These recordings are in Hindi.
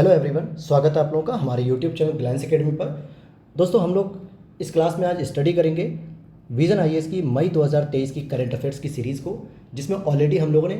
हेलो एवरीवन, स्वागत है आप लोगों का हमारे यूट्यूब चैनल ग्लैंस एकेडमी पर। दोस्तों, हम लोग इस क्लास में आज स्टडी करेंगे विज़न आईएएस की मई 2023 की करंट अफेयर्स की सीरीज़ को, जिसमें ऑलरेडी हम लोगों ने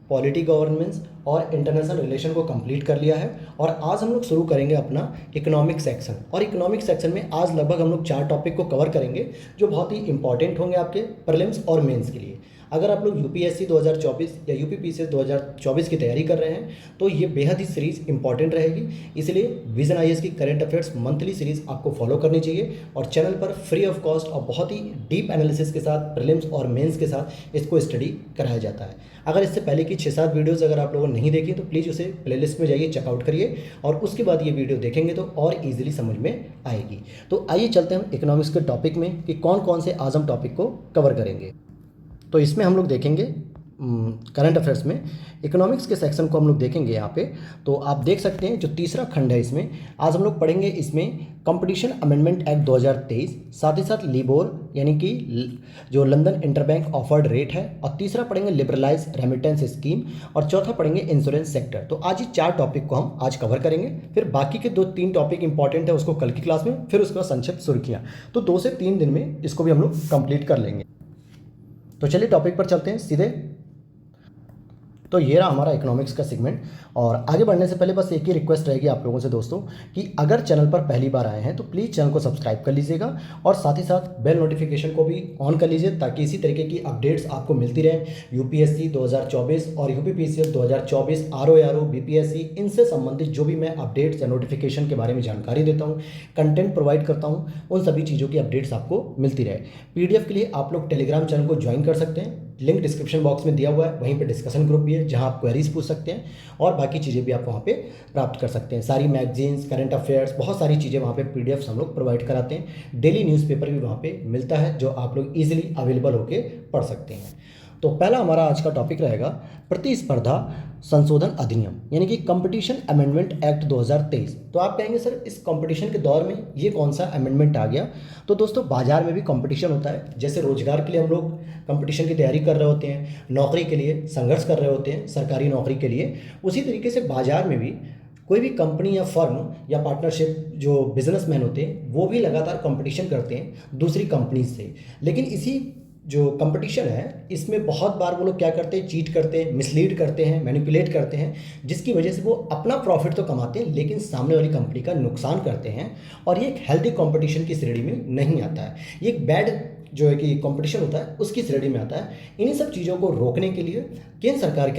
पॉलिटी गवर्नेंस और इंटरनेशनल रिलेशन को कंप्लीट कर लिया है। और आज हम लोग शुरू करेंगे अपना इकोनॉमिक सेक्शन। और इकोनॉमिक सेक्शन में आज लगभग हम लोग 4 टॉपिक को कवर करेंगे जो बहुत ही इंपॉर्टेंट होंगे आपके प्रीलिम्स और मेंस के लिए। अगर आप लोग यूपीएससी 2024 या यूपीपीसीएस 2024 की तैयारी कर रहे हैं तो ये बेहद ही सीरीज़ इंपॉर्टेंट रहेगी। इसलिए विजन आईएएस की करंट अफेयर्स मंथली सीरीज़ आपको फॉलो करनी चाहिए और चैनल पर फ्री ऑफ कॉस्ट और बहुत ही डीप एनालिसिस के साथ प्रीलिम्स और मेंस के साथ इसको स्टडी कराया जाता है। अगर इससे पहले की 6-7 वीडियोज़ अगर आप लोगों ने नहीं देखी तो प्लीज़ उसे प्लेलिस्ट में जाइए, चेकआउट करिए और उसके बाद ये वीडियो देखेंगे तो और ईजिली समझ में आएगी। तो आइए चलते हैं हम इकोनॉमिक्स के टॉपिक में कि कौन कौन से आज हम टॉपिक को कवर करेंगे। तो इसमें हम लोग देखेंगे करंट अफेयर्स में इकोनॉमिक्स के सेक्शन को हम लोग देखेंगे यहाँ पे। तो आप देख सकते हैं जो तीसरा खंड है इसमें आज हम लोग पढ़ेंगे इसमें कंपटीशन अमेंडमेंट एक्ट 2023, साथ ही साथ लिबोर यानी कि जो लंदन इंटरबैंक ऑफर्ड रेट है, और तीसरा पढ़ेंगे लिबरलाइज रेमिटेंस स्कीम, और चौथा पढ़ेंगे इंश्योरेंस सेक्टर। तो आज ये 4 टॉपिक को हम आज कवर करेंगे। फिर बाकी के 2-3 टॉपिक इंपॉर्टेंट है उसको कल की क्लास में, फिर उसके बाद संक्षिप्त सुर्खियाँ। तो 2 से 3 दिन में इसको भी हम लोग कंप्लीट कर लेंगे। तो चलिए टॉपिक पर चलते हैं सीधे। तो ये रहा हमारा इकोनॉमिक्स का सेगमेंट। और आगे बढ़ने से पहले बस एक ही रिक्वेस्ट रहेगी आप लोगों से दोस्तों कि अगर चैनल पर पहली बार आए हैं तो प्लीज़ चैनल को सब्सक्राइब कर लीजिएगा और साथ ही साथ बेल नोटिफिकेशन को भी ऑन कर लीजिए ताकि इसी तरीके की अपडेट्स आपको मिलती रहें। यूपीएससी 2024 और यूपीपीसीएस 2024, आरओ बीपीएससी, इनसे संबंधित जो भी मैं अपडेट्स या नोटिफिकेशन के बारे में जानकारी देता हूँ, कंटेंट प्रोवाइड करता हूँ, उन सभी चीज़ों की अपडेट्स आपको मिलती रहे। पीडीएफ के लिए आप लोग टेलीग्राम चैनल को ज्वाइन कर सकते हैं, लिंक डिस्क्रिप्शन बॉक्स में दिया हुआ है। वहीं पे डिस्कशन ग्रुप भी है जहां आप क्वेरीज पूछ सकते हैं और बाकी चीज़ें भी आप वहां पे प्राप्त कर सकते हैं। सारी मैगजीन्स, करंट अफेयर्स, बहुत सारी चीज़ें वहां पे पीडीएफ हम लोग प्रोवाइड कराते हैं। डेली न्यूज़पेपर भी वहां पे मिलता है जो आप लोग ईजिली अवेलेबल होके पढ़ सकते हैं। तो पहला हमारा आज का टॉपिक रहेगा प्रतिस्पर्धा संशोधन अधिनियम यानी कि कंपटीशन अमेंडमेंट एक्ट 2023। तो आप कहेंगे सर इस कंपटीशन के दौर में ये कौन सा अमेंडमेंट आ गया? तो दोस्तों, बाजार में भी कंपटीशन होता है। जैसे रोजगार के लिए हम लोग कंपटीशन की तैयारी कर रहे होते हैं, नौकरी के लिए संघर्ष कर रहे होते हैं, सरकारी नौकरी के लिए, उसी तरीके से बाजार में भी कोई भी कंपनी या फर्म या पार्टनरशिप जो बिजनेसमैन होते हैं वो भी लगातार कंपटीशन करते हैं दूसरी कंपनी से। लेकिन इसी जो कंपटीशन है इसमें बहुत बार वो लोग क्या करते हैं, चीट करते हैं, मिसलीड करते हैं, मैनिपुलेट करते हैं, जिसकी वजह से वो अपना प्रॉफिट तो कमाते हैं लेकिन सामने वाली कंपनी का नुकसान करते हैं। और ये एक हेल्दी कंपटीशन की श्रेणी में नहीं आता है, ये एक बैड जो है कि कंपटीशन होता है उसकी श्रेणी में आता है। इन्हीं सब चीज़ों को रोकने के लिए केंद्र सरकार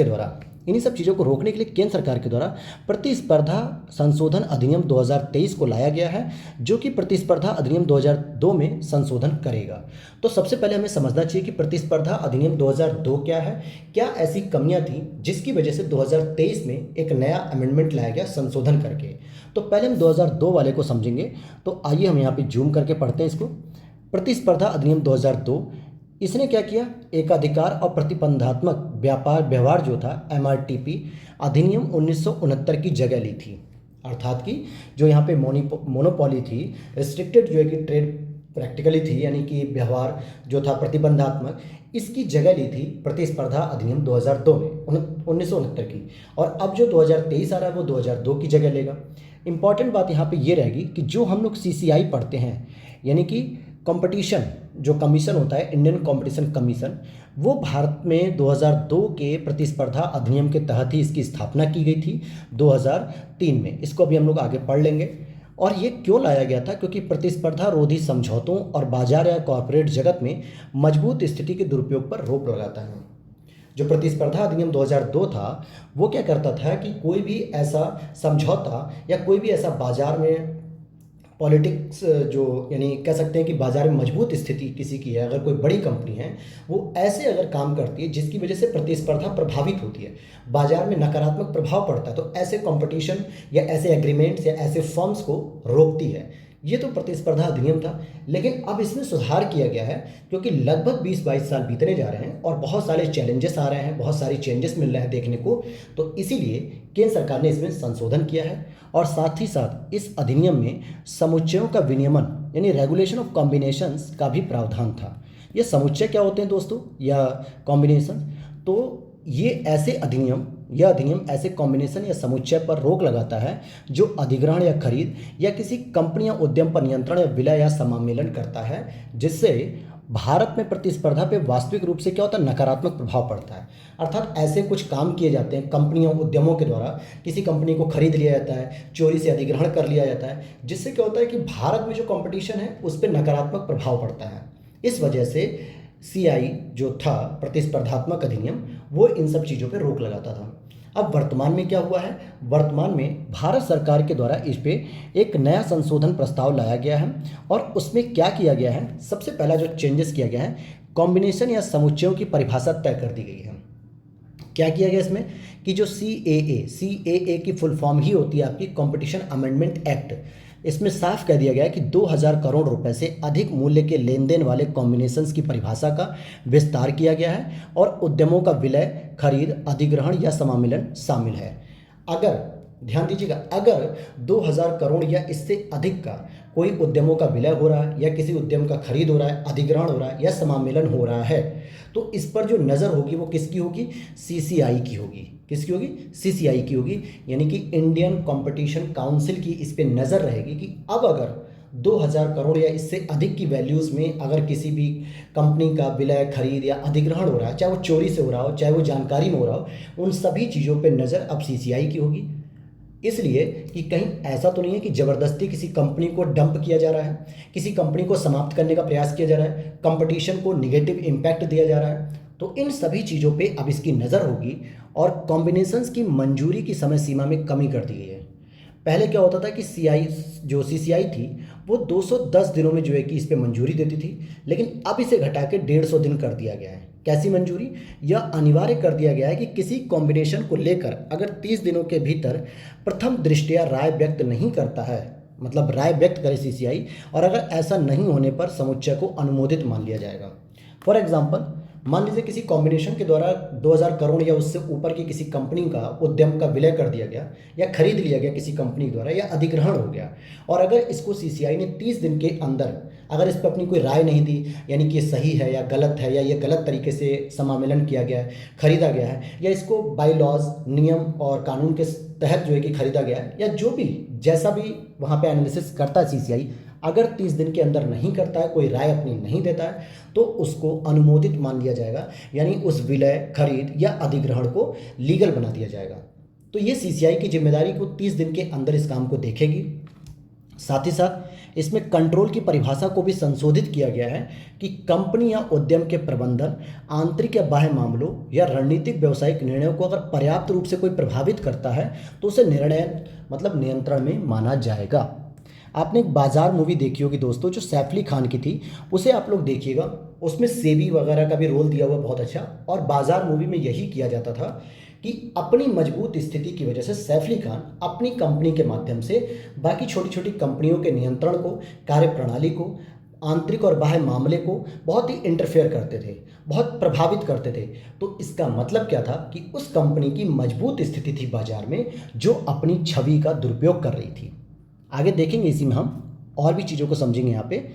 के द्वारा प्रतिस्पर्धा संशोधन अधिनियम 2023 को लाया गया है, जो कि प्रतिस्पर्धा अधिनियम 2002 में संशोधन करेगा। तो सबसे पहले हमें समझना चाहिए कि प्रतिस्पर्धा अधिनियम 2002 क्या है, क्या ऐसी कमियां थी जिसकी वजह से 2023 में एक नया अमेंडमेंट लाया गया संशोधन करके। तो पहले हम 2002 वाले को समझेंगे। तो आइए हम यहाँ पे जूम करके पढ़ते हैं इसको। प्रतिस्पर्धा अधिनियम 2002, इसने क्या किया, एकाधिकार और प्रतिबंधात्मक व्यापार व्यवहार जो था एमआरटीपी अधिनियम 1969 की जगह ली थी। अर्थात कि जो यहाँ पे मोनोपोली थी, रिस्ट्रिक्टेड जो है कि ट्रेड प्रैक्टिकली थी, यानी कि व्यवहार जो था प्रतिबंधात्मक, इसकी जगह ली थी प्रतिस्पर्धा अधिनियम 2002 में 1969 की। और अब जो 2023 आ रहा है वो 2002 की जगह लेगा। इंपॉर्टेंट बात यहाँ पे ये रहेगी कि जो हम लोग सीसीआई पढ़ते हैं यानी कि कंपटीशन जो कमीशन होता है, इंडियन कंपटीशन कमीशन, वो भारत में 2002 के प्रतिस्पर्धा अधिनियम के तहत ही इसकी स्थापना की गई थी 2003 में। इसको अभी हम लोग आगे पढ़ लेंगे। और ये क्यों लाया गया था? क्योंकि प्रतिस्पर्धा रोधी समझौतों और बाजार या कॉर्पोरेट जगत में मजबूत स्थिति के दुरुपयोग पर रोक लगाता है। जो प्रतिस्पर्धा अधिनियम 2002 था वो क्या करता था कि कोई भी ऐसा समझौता या कोई भी ऐसा बाजार में पॉलिटिक्स जो यानी कह सकते हैं कि बाजार में मजबूत स्थिति किसी की है, अगर कोई बड़ी कंपनी है वो ऐसे अगर काम करती है जिसकी वजह से प्रतिस्पर्धा प्रभावित होती है, बाजार में नकारात्मक प्रभाव पड़ता है, तो ऐसे कंपटीशन या ऐसे एग्रीमेंट्स या ऐसे फर्म्स को रोकती है। ये तो प्रतिस्पर्धा अधिनियम था। लेकिन अब इसमें सुधार किया गया है क्योंकि लगभग 20-22 साल बीतने जा रहे हैं और बहुत सारे चैलेंजेस आ रहे हैं, बहुत सारी चेंजेस मिल रहे हैं देखने को। तो इसीलिए केंद्र सरकार ने इसमें संशोधन किया है। और साथ ही साथ इस अधिनियम में समुच्चयों का विनियमन यानी रेगुलेशन ऑफ कॉम्बिनेशंस का भी प्रावधान था। ये समुच्चय क्या होते हैं दोस्तों, या कॉम्बिनेशन? तो ये ऐसे अधिनियम यह अधिनियम ऐसे कॉम्बिनेशन या समुच्चय पर रोक लगाता है जो अधिग्रहण या खरीद या किसी कंपनी या उद्यम पर नियंत्रण या विलय या समामेलन करता है, जिससे भारत में प्रतिस्पर्धा पे वास्तविक रूप से क्या होता है, नकारात्मक प्रभाव पड़ता है। अर्थात ऐसे कुछ काम किए जाते हैं कंपनियों उद्यमों के द्वारा, किसी कंपनी को खरीद लिया जाता है, चोरी से अधिग्रहण कर लिया जाता है, जिससे क्या होता है कि भारत में जो कंपटीशन है उस पर नकारात्मक प्रभाव पड़ता है। इस वजह से सीआई जो था प्रतिस्पर्धात्मक अधिनियम, वो इन सब चीज़ों पे रोक लगाता था। अब वर्तमान में क्या हुआ है, वर्तमान में भारत सरकार के द्वारा इस पे एक नया संशोधन प्रस्ताव लाया गया है और उसमें क्या किया गया है, सबसे पहला जो चेंजेस किया गया है, कॉम्बिनेशन या समुच्चयों की परिभाषा तय कर दी गई है। क्या किया गया इसमें कि जो सीएए की फुल फॉर्म ही होती है आपकी कंपटीशन अमेंडमेंट एक्ट, इसमें साफ कह दिया गया है कि 2000 करोड़ रुपए से अधिक मूल्य के लेन देन वाले कॉम्बिनेशंस की परिभाषा का विस्तार किया गया है और उद्यमों का विलय, खरीद, अधिग्रहण या समामेलन शामिल है। अगर ध्यान दीजिएगा, अगर 2000 करोड़ या इससे अधिक का कोई उद्यमों का विलय हो रहा है या किसी उद्यम का खरीद हो रहा है, अधिग्रहण हो रहा है या समामेलन हो रहा है, तो इस पर जो नज़र होगी वो किसकी होगी, सीसीआई की होगी। किसकी होगी, सीसीआई की होगी, यानी कि इंडियन कंपटीशन काउंसिल की इस पे नज़र रहेगी कि अब अगर 2000 करोड़ या इससे अधिक की वैल्यूज़ में अगर किसी भी कंपनी का विलय, खरीद या अधिग्रहण हो रहा है, चाहे वो चोरी से हो रहा हो, चाहे वो जानकारी में हो रहा हो, उन सभी चीज़ों पे नज़र अब सीसीआई की होगी। इसलिए कि कहीं ऐसा तो नहीं है कि ज़बरदस्ती किसी कंपनी को डंप किया जा रहा है, किसी कंपनी को समाप्त करने का प्रयास किया जा रहा है, कंपटीशन को निगेटिव इम्पैक्ट दिया जा रहा है। तो इन सभी चीज़ों पे अब इसकी नज़र होगी और कॉम्बिनेशंस की मंजूरी की समय सीमा में कमी कर दी गई है। पहले क्या होता था कि सीसीआई थी वो 210 दिनों में जो है कि इस पे मंजूरी देती थी, लेकिन अब इसे घटा के 150 दिन कर दिया गया है। कैसी मंजूरी, यह अनिवार्य कर दिया गया है कि किसी कॉम्बिनेशन को लेकर अगर 30 दिनों के भीतर प्रथम दृष्टया राय व्यक्त नहीं करता है, मतलब राय व्यक्त करे सीसीआई, और अगर ऐसा नहीं होने पर समुच्चय को अनुमोदित मान लिया जाएगा। फॉर एग्जाम्पल, मान लीजिए किसी कॉम्बिनेशन के द्वारा 2000 करोड़ या उससे ऊपर की किसी कंपनी का, उद्यम का विलय कर दिया गया या खरीद लिया गया किसी कंपनी द्वारा या अधिग्रहण हो गया, और अगर इसको सीसीआई ने 30 दिन के अंदर अगर इस पर अपनी कोई राय नहीं दी, यानी कि ये सही है या गलत है या ये गलत तरीके से समामेलन किया गया है, खरीदा गया है, या इसको बाई लॉज, नियम और कानून के तहत जो है कि खरीदा गया है, या जो भी जैसा भी वहाँ पे एनालिसिस करता है सीसीआई, अगर 30 दिन के अंदर नहीं करता है, कोई राय अपनी नहीं देता है, तो उसको अनुमोदित मान लिया जाएगा, यानी उस विलय, खरीद या अधिग्रहण को लीगल बना दिया जाएगा। तो ये सीसीआई की जिम्मेदारी को 30 दिन के अंदर इस काम को देखेगी। साथ ही साथ इसमें कंट्रोल की परिभाषा को भी संशोधित किया गया है कि कंपनी या उद्यम के प्रबंधन, आंतरिक या बाह्य मामलों या रणनीतिक व्यावसायिक निर्णयों को अगर पर्याप्त रूप से कोई प्रभावित करता है तो उसे निर्णय मतलब नियंत्रण में माना जाएगा। आपने एक बाजार मूवी देखी होगी दोस्तों, जो सैफ अली खान की थी, उसे आप लोग देखिएगा, उसमें सेबी वगैरह का भी रोल दिया हुआ बहुत अच्छा। और बाजार मूवी में यही किया जाता था कि अपनी मजबूत स्थिति की वजह से सैफ अली खान अपनी कंपनी के माध्यम से बाकी छोटी छोटी कंपनियों के नियंत्रण को, कार्यप्रणाली को, आंतरिक और बाह्य मामले को बहुत ही इंटरफेयर करते थे, बहुत प्रभावित करते थे। तो इसका मतलब क्या था कि उस कंपनी की मजबूत स्थिति थी बाजार में, जो अपनी छवि का दुरुपयोग कर रही थी। आगे देखेंगे, इसी में हम और भी चीज़ों को समझेंगे यहाँ पे।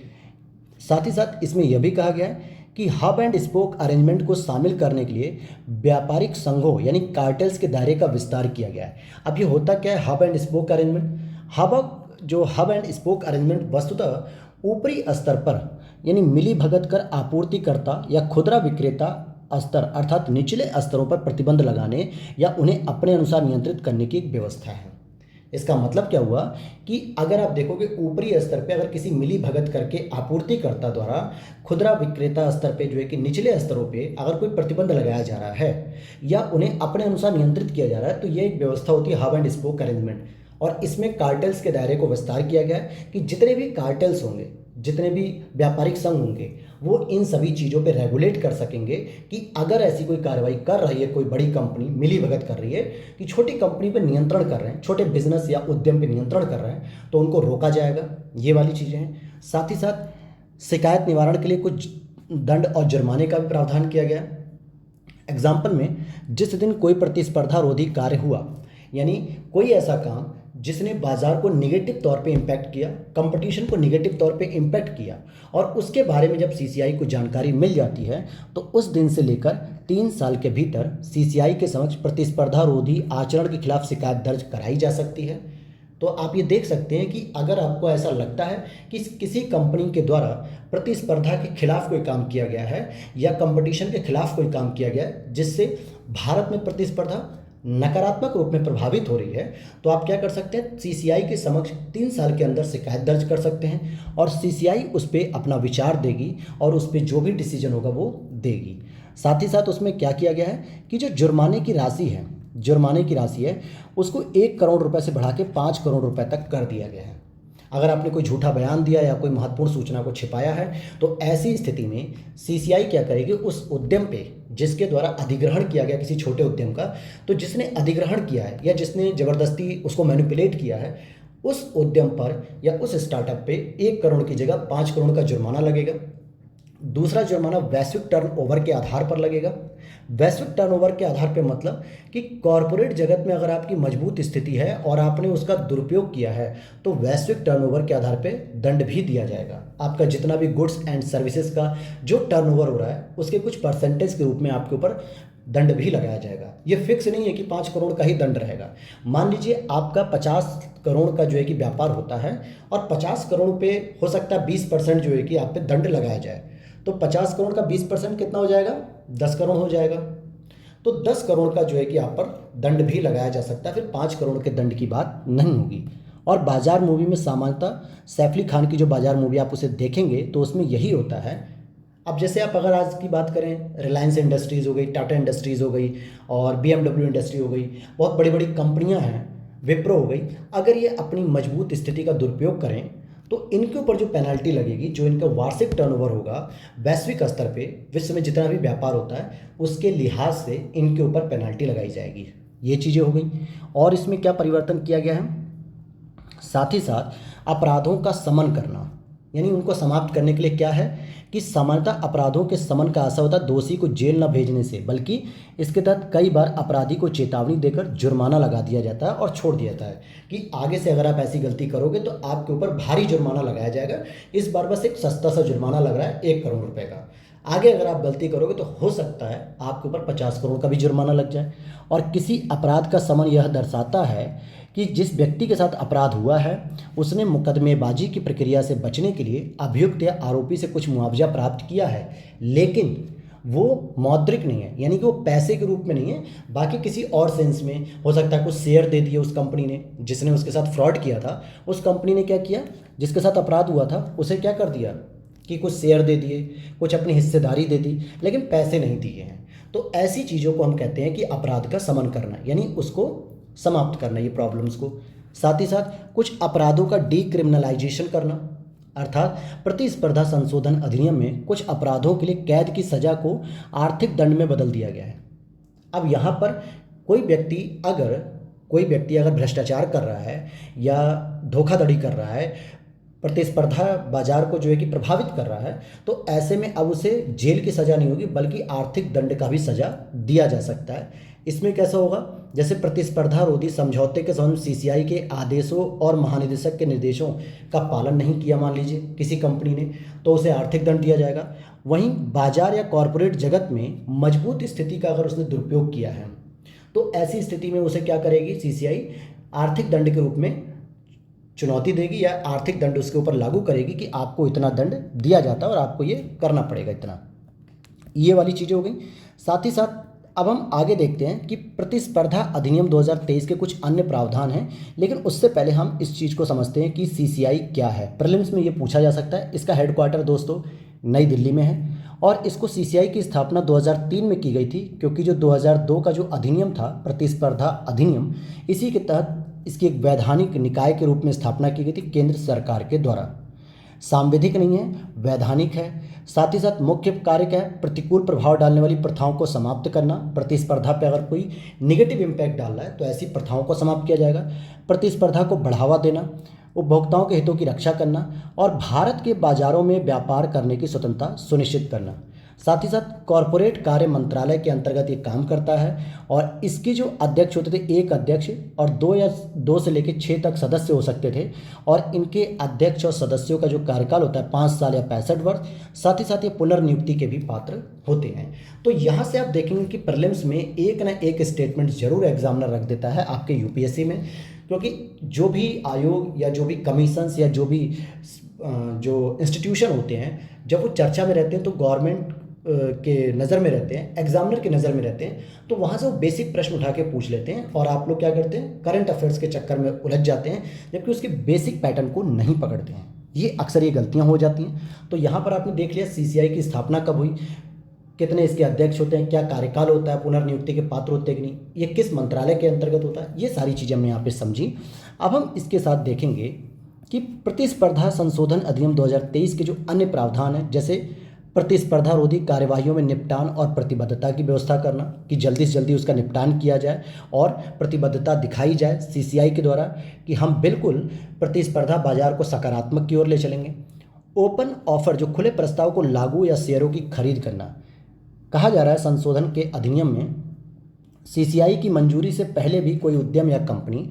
साथ ही साथ इसमें यह भी कहा गया है कि हब एंड स्पोक अरेंजमेंट को शामिल करने के लिए व्यापारिक संघों यानी कार्टेल्स के दायरे का विस्तार किया गया है। अब ये होता क्या है hub and spoke arrangement? Hub and spoke arrangement वस्तुतः ऊपरी स्तर पर यानी मिली भगत कर आपूर्तिकर्ता या खुदरा विक्रेता स्तर अर्थात निचले स्तरों पर प्रतिबंध लगाने या उन्हें अपने अनुसार नियंत्रित करने की एक व्यवस्था है। इसका मतलब क्या हुआ कि अगर आप देखोगे ऊपरी स्तर पे अगर किसी मिली भगत करके आपूर्तिकर्ता द्वारा खुदरा विक्रेता स्तर पे जो है कि निचले स्तरों पे अगर कोई प्रतिबंध लगाया जा रहा है या उन्हें अपने अनुसार नियंत्रित किया जा रहा है, तो ये एक व्यवस्था होती है हब एंड स्पोक अरेंजमेंट। और इसमें कार्टेल्स के दायरे को विस्तार किया गया है कि जितने भी कार्टेल्स होंगे, जितने भी व्यापारिक संघ होंगे, वो इन सभी चीज़ों पे रेगुलेट कर सकेंगे कि अगर ऐसी कोई कार्रवाई कर रही है, कोई बड़ी कंपनी मिली भगत कर रही है कि छोटी कंपनी पे नियंत्रण कर रहे हैं, छोटे बिजनेस या उद्यम पे नियंत्रण कर रहे हैं, तो उनको रोका जाएगा। ये वाली चीज़ें हैं। साथ ही साथ शिकायत निवारण के लिए कुछ दंड और जुर्माने का भी प्रावधान किया गया है। एग्जाम्पल में, जिस दिन कोई प्रतिस्पर्धा रोधी कार्य हुआ, यानी कोई ऐसा काम जिसने बाजार को नेगेटिव तौर पे इम्पैक्ट किया, कंपटीशन को नेगेटिव तौर पे इम्पैक्ट किया, और उसके बारे में जब सीसीआई को जानकारी मिल जाती है तो उस दिन से लेकर 3 साल के भीतर सीसीआई के समक्ष प्रतिस्पर्धा रोधी आचरण के खिलाफ शिकायत दर्ज कराई जा सकती है। तो आप ये देख सकते हैं कि अगर आपको ऐसा लगता है कि किसी कंपनी के द्वारा प्रतिस्पर्धा के खिलाफ कोई काम किया गया है या कंपटीशन के खिलाफ कोई काम किया गया है जिससे भारत में प्रतिस्पर्धा नकारात्मक रूप में प्रभावित हो रही है, तो आप क्या कर सकते हैं, सीसीआई के समक्ष 3 साल के अंदर शिकायत दर्ज कर सकते हैं और सीसीआई उस पर अपना विचार देगी और उस पर जो भी डिसीजन होगा वो देगी। साथ ही साथ उसमें क्या किया गया है कि जो जुर्माने की राशि है उसको 1 करोड़ रुपए से बढ़ा के 5 करोड़ रुपए तक कर दिया गया है। अगर आपने कोई झूठा बयान दिया या कोई महत्वपूर्ण सूचना को छिपाया है तो ऐसी स्थिति में सीसीआई क्या करेगी, उस उद्यम पे जिसके द्वारा अधिग्रहण किया गया किसी छोटे उद्यम का, तो जिसने अधिग्रहण किया है या जिसने ज़बरदस्ती उसको मैनिपुलेट किया है, उस उद्यम पर या उस स्टार्टअप पे 1 करोड़ की जगह 5 करोड़ का जुर्माना लगेगा। दूसरा जुर्माना वैश्विक टर्नओवर के आधार पर लगेगा। वैश्विक टर्नओवर के आधार पे मतलब कि कॉरपोरेट जगत में अगर आपकी मजबूत स्थिति है और आपने उसका दुरुपयोग किया है तो वैश्विक टर्नओवर के आधार पे दंड भी दिया जाएगा। आपका जितना भी गुड्स एंड सर्विसेज का जो टर्नओवर हो रहा है उसके कुछ परसेंटेज के रूप में आपके ऊपर दंड भी लगाया जाएगा। ये फिक्स नहीं है कि 5 करोड़ का ही दंड रहेगा। मान लीजिए आपका 50 करोड़ का जो है कि व्यापार होता है और 50 करोड़ पे हो सकता है 20% जो है कि आप पे दंड लगाया जाए, तो 50 करोड़ का 20% कितना हो जाएगा, 10 करोड़ हो जाएगा। तो 10 करोड़ का जो है कि आप पर दंड भी लगाया जा सकता है, फिर 5 करोड़ के दंड की बात नहीं होगी। और बाजार मूवी में सामान्यतः सैफ अली खान की जो बाजार मूवी आप उसे देखेंगे तो उसमें यही होता है। अब जैसे आप अगर आज की बात करें, रिलायंस इंडस्ट्रीज़ हो गई, टाटा इंडस्ट्रीज़ हो गई और BMW इंडस्ट्री हो गई, बहुत बड़ी बड़ी कंपनियां हैं, विप्रो हो गई, अगर ये अपनी मजबूत स्थिति का दुरुपयोग करें तो इनके ऊपर जो पेनल्टी लगेगी, जो इनका वार्षिक टर्नओवर होगा वैश्विक स्तर पे, विश्व में जितना भी व्यापार होता है उसके लिहाज से इनके ऊपर पेनल्टी लगाई जाएगी। ये चीज़ें हो गई। और इसमें क्या परिवर्तन किया गया है, साथ ही साथ अपराधों का समन करना, यानी उनको समाप्त करने के लिए क्या है कि सामान्यतः अपराधों के समन का आशय होता है दोषी को जेल न भेजने से, बल्कि इसके तहत कई बार अपराधी को चेतावनी देकर जुर्माना लगा दिया जाता है और छोड़ दिया जाता है कि आगे से अगर आप ऐसी गलती करोगे तो आपके ऊपर भारी जुर्माना लगाया जाएगा। इस बार बस एक सस्ता सा जुर्माना लग रहा है 1 करोड़ रुपए का, आगे अगर आप गलती करोगे तो हो सकता है आपके ऊपर 50 करोड़ का भी जुर्माना लग जाए। और किसी अपराध का समन यह दर्शाता है कि जिस व्यक्ति के साथ अपराध हुआ है उसने मुकदमेबाजी की प्रक्रिया से बचने के लिए अभियुक्त या आरोपी से कुछ मुआवजा प्राप्त किया है, लेकिन वो मौद्रिक नहीं है, यानी कि वो पैसे के रूप में नहीं है, बाकी किसी और सेंस में हो सकता है। कुछ शेयर दे दिए उस कंपनी ने जिसने उसके साथ फ्रॉड किया था, उस कंपनी ने क्या किया, जिसके साथ अपराध हुआ था उसे क्या कर दिया कि कुछ शेयर दे दिए, कुछ अपनी हिस्सेदारी दे दी, लेकिन पैसे नहीं दिए हैं। तो ऐसी चीज़ों को हम कहते हैं कि अपराध का समन करना, यानी उसको समाप्त करना, ये प्रॉब्लम्स को। साथ ही साथ कुछ अपराधों का डीक्रिमिनलाइजेशन करना, अर्थात प्रतिस्पर्धा संशोधन अधिनियम में कुछ अपराधों के लिए कैद की सजा को आर्थिक दंड में बदल दिया गया है। अब यहाँ पर कोई व्यक्ति अगर भ्रष्टाचार कर रहा है या धोखाधड़ी कर रहा है, प्रतिस्पर्धा बाजार को जो है कि प्रभावित कर रहा है, तो ऐसे में अब उसे जेल की सज़ा नहीं होगी बल्कि आर्थिक दंड का भी सज़ा दिया जा सकता है। इसमें कैसा होगा, जैसे प्रतिस्पर्धा रोधी समझौते के संबंध सीसीआई के आदेशों और महानिदेशक के निर्देशों का पालन नहीं किया मान लीजिए किसी कंपनी ने, तो उसे आर्थिक दंड दिया जाएगा। वहीं बाजार या कॉरपोरेट जगत में मजबूत स्थिति का अगर उसने दुरुपयोग किया है तो ऐसी स्थिति में उसे क्या करेगी, सीसीआई आर्थिक दंड के रूप में चुनौती देगी या आर्थिक दंड उसके ऊपर लागू करेगी कि आपको इतना दंड दिया जाता है और आपको ये करना पड़ेगा इतना। ये वाली चीज़ें हो गई। साथ ही साथ अब हम आगे देखते हैं कि प्रतिस्पर्धा अधिनियम 2023 के कुछ अन्य प्रावधान हैं, लेकिन उससे पहले हम इस चीज़ को समझते हैं कि सीसीआई क्या है। प्रीलिम्स में ये पूछा जा सकता है। इसका हेडक्वार्टर दोस्तों नई दिल्ली में है और इसको सीसीआई की स्थापना 2003 में की गई थी, क्योंकि जो 2002 का जो अधिनियम था प्रतिस्पर्धा अधिनियम, इसी के तहत इसकी एक वैधानिक निकाय के रूप में स्थापना की गई थी केंद्र सरकार के द्वारा। सांविधिक नहीं है, वैधानिक है। साथ ही साथ मुख्य कार्य क्या है, प्रतिकूल प्रभाव डालने वाली प्रथाओं को समाप्त करना। प्रतिस्पर्धा पे अगर कोई निगेटिव इम्पैक्ट डाल रहा है तो ऐसी प्रथाओं को समाप्त किया जाएगा। प्रतिस्पर्धा को बढ़ावा देना, उपभोक्ताओं के हितों की रक्षा करना और भारत के बाजारों में व्यापार करने की स्वतंत्रता सुनिश्चित करना। साथ ही साथ कॉरपोरेट कार्य मंत्रालय के अंतर्गत ये काम करता है और इसके जो अध्यक्ष होते थे, एक अध्यक्ष और दो से लेकर 6 तक सदस्य हो सकते थे और इनके अध्यक्ष और सदस्यों का जो कार्यकाल होता है 5 साल या 65 वर्ष। साथ ही साथ ये पुनर्नियुक्ति के भी पात्र होते हैं। तो यहाँ से आप देखेंगे कि प्रीलिम्स में एक ना एक स्टेटमेंट जरूर एग्जामिनर रख देता है आपके यूपीएससी में, क्योंकि जो भी आयोग या जो भी कमीशंस या जो भी जो इंस्टीट्यूशन होते हैं जब वो चर्चा में रहते हैं तो गवर्नमेंट के नज़र में रहते हैं, एग्जामिनर के नज़र में रहते हैं, तो वहाँ से वो बेसिक प्रश्न उठा के पूछ लेते हैं और आप लोग क्या करते हैं, करंट अफेयर्स के चक्कर में उलझ जाते हैं जबकि उसके बेसिक पैटर्न को नहीं पकड़ते हैं। ये अक्सर ये गलतियाँ हो जाती हैं। तो यहाँ पर आपने देख लिया सीसीआई की स्थापना कब हुई, कितने इसके अध्यक्ष होते हैं, क्या कार्यकाल होता है, पुनर्नियुक्ति के पात्र होते हैं कि नहीं, ये किस मंत्रालय के अंतर्गत होता है, ये सारी चीज़ें हमने यहाँ पे समझी। अब हम इसके साथ देखेंगे कि प्रतिस्पर्धा संशोधन अधिनियम 2023 के जो अन्य प्रावधान हैं, जैसे प्रतिस्पर्धा रोधी कार्यवाहियों में निपटान और प्रतिबद्धता की व्यवस्था करना कि जल्दी से जल्दी उसका निपटान किया जाए और प्रतिबद्धता दिखाई जाए सीसीआई के द्वारा कि हम बिल्कुल प्रतिस्पर्धा बाजार को सकारात्मक की ओर ले चलेंगे। ओपन ऑफर जो खुले प्रस्ताव को लागू या शेयरों की खरीद करना, कहा जा रहा है संशोधन के अधिनियम में सीसीआई की मंजूरी से पहले भी कोई उद्यम या कंपनी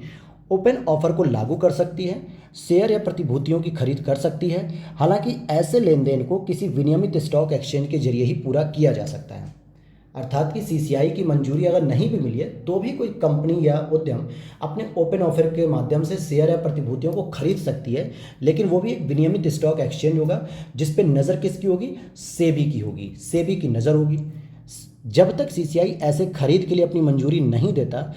ओपन ऑफर को लागू कर सकती है, शेयर या प्रतिभूतियों की खरीद कर सकती है। हालांकि ऐसे लेन देन को किसी विनियमित स्टॉक एक्सचेंज के जरिए ही पूरा किया जा सकता है। अर्थात कि सीसीआई की मंजूरी अगर नहीं भी मिली है तो भी कोई कंपनी या उद्यम अपने ओपन ऑफर के माध्यम से शेयर या प्रतिभूतियों को खरीद सकती है, लेकिन वो भी एक विनियमित स्टॉक एक्सचेंज होगा जिस पे नज़र किसकी होगी, सेबी की होगी, सेबी की नज़र होगी। जब तक सीसीआई ऐसे खरीद के लिए अपनी मंजूरी नहीं देता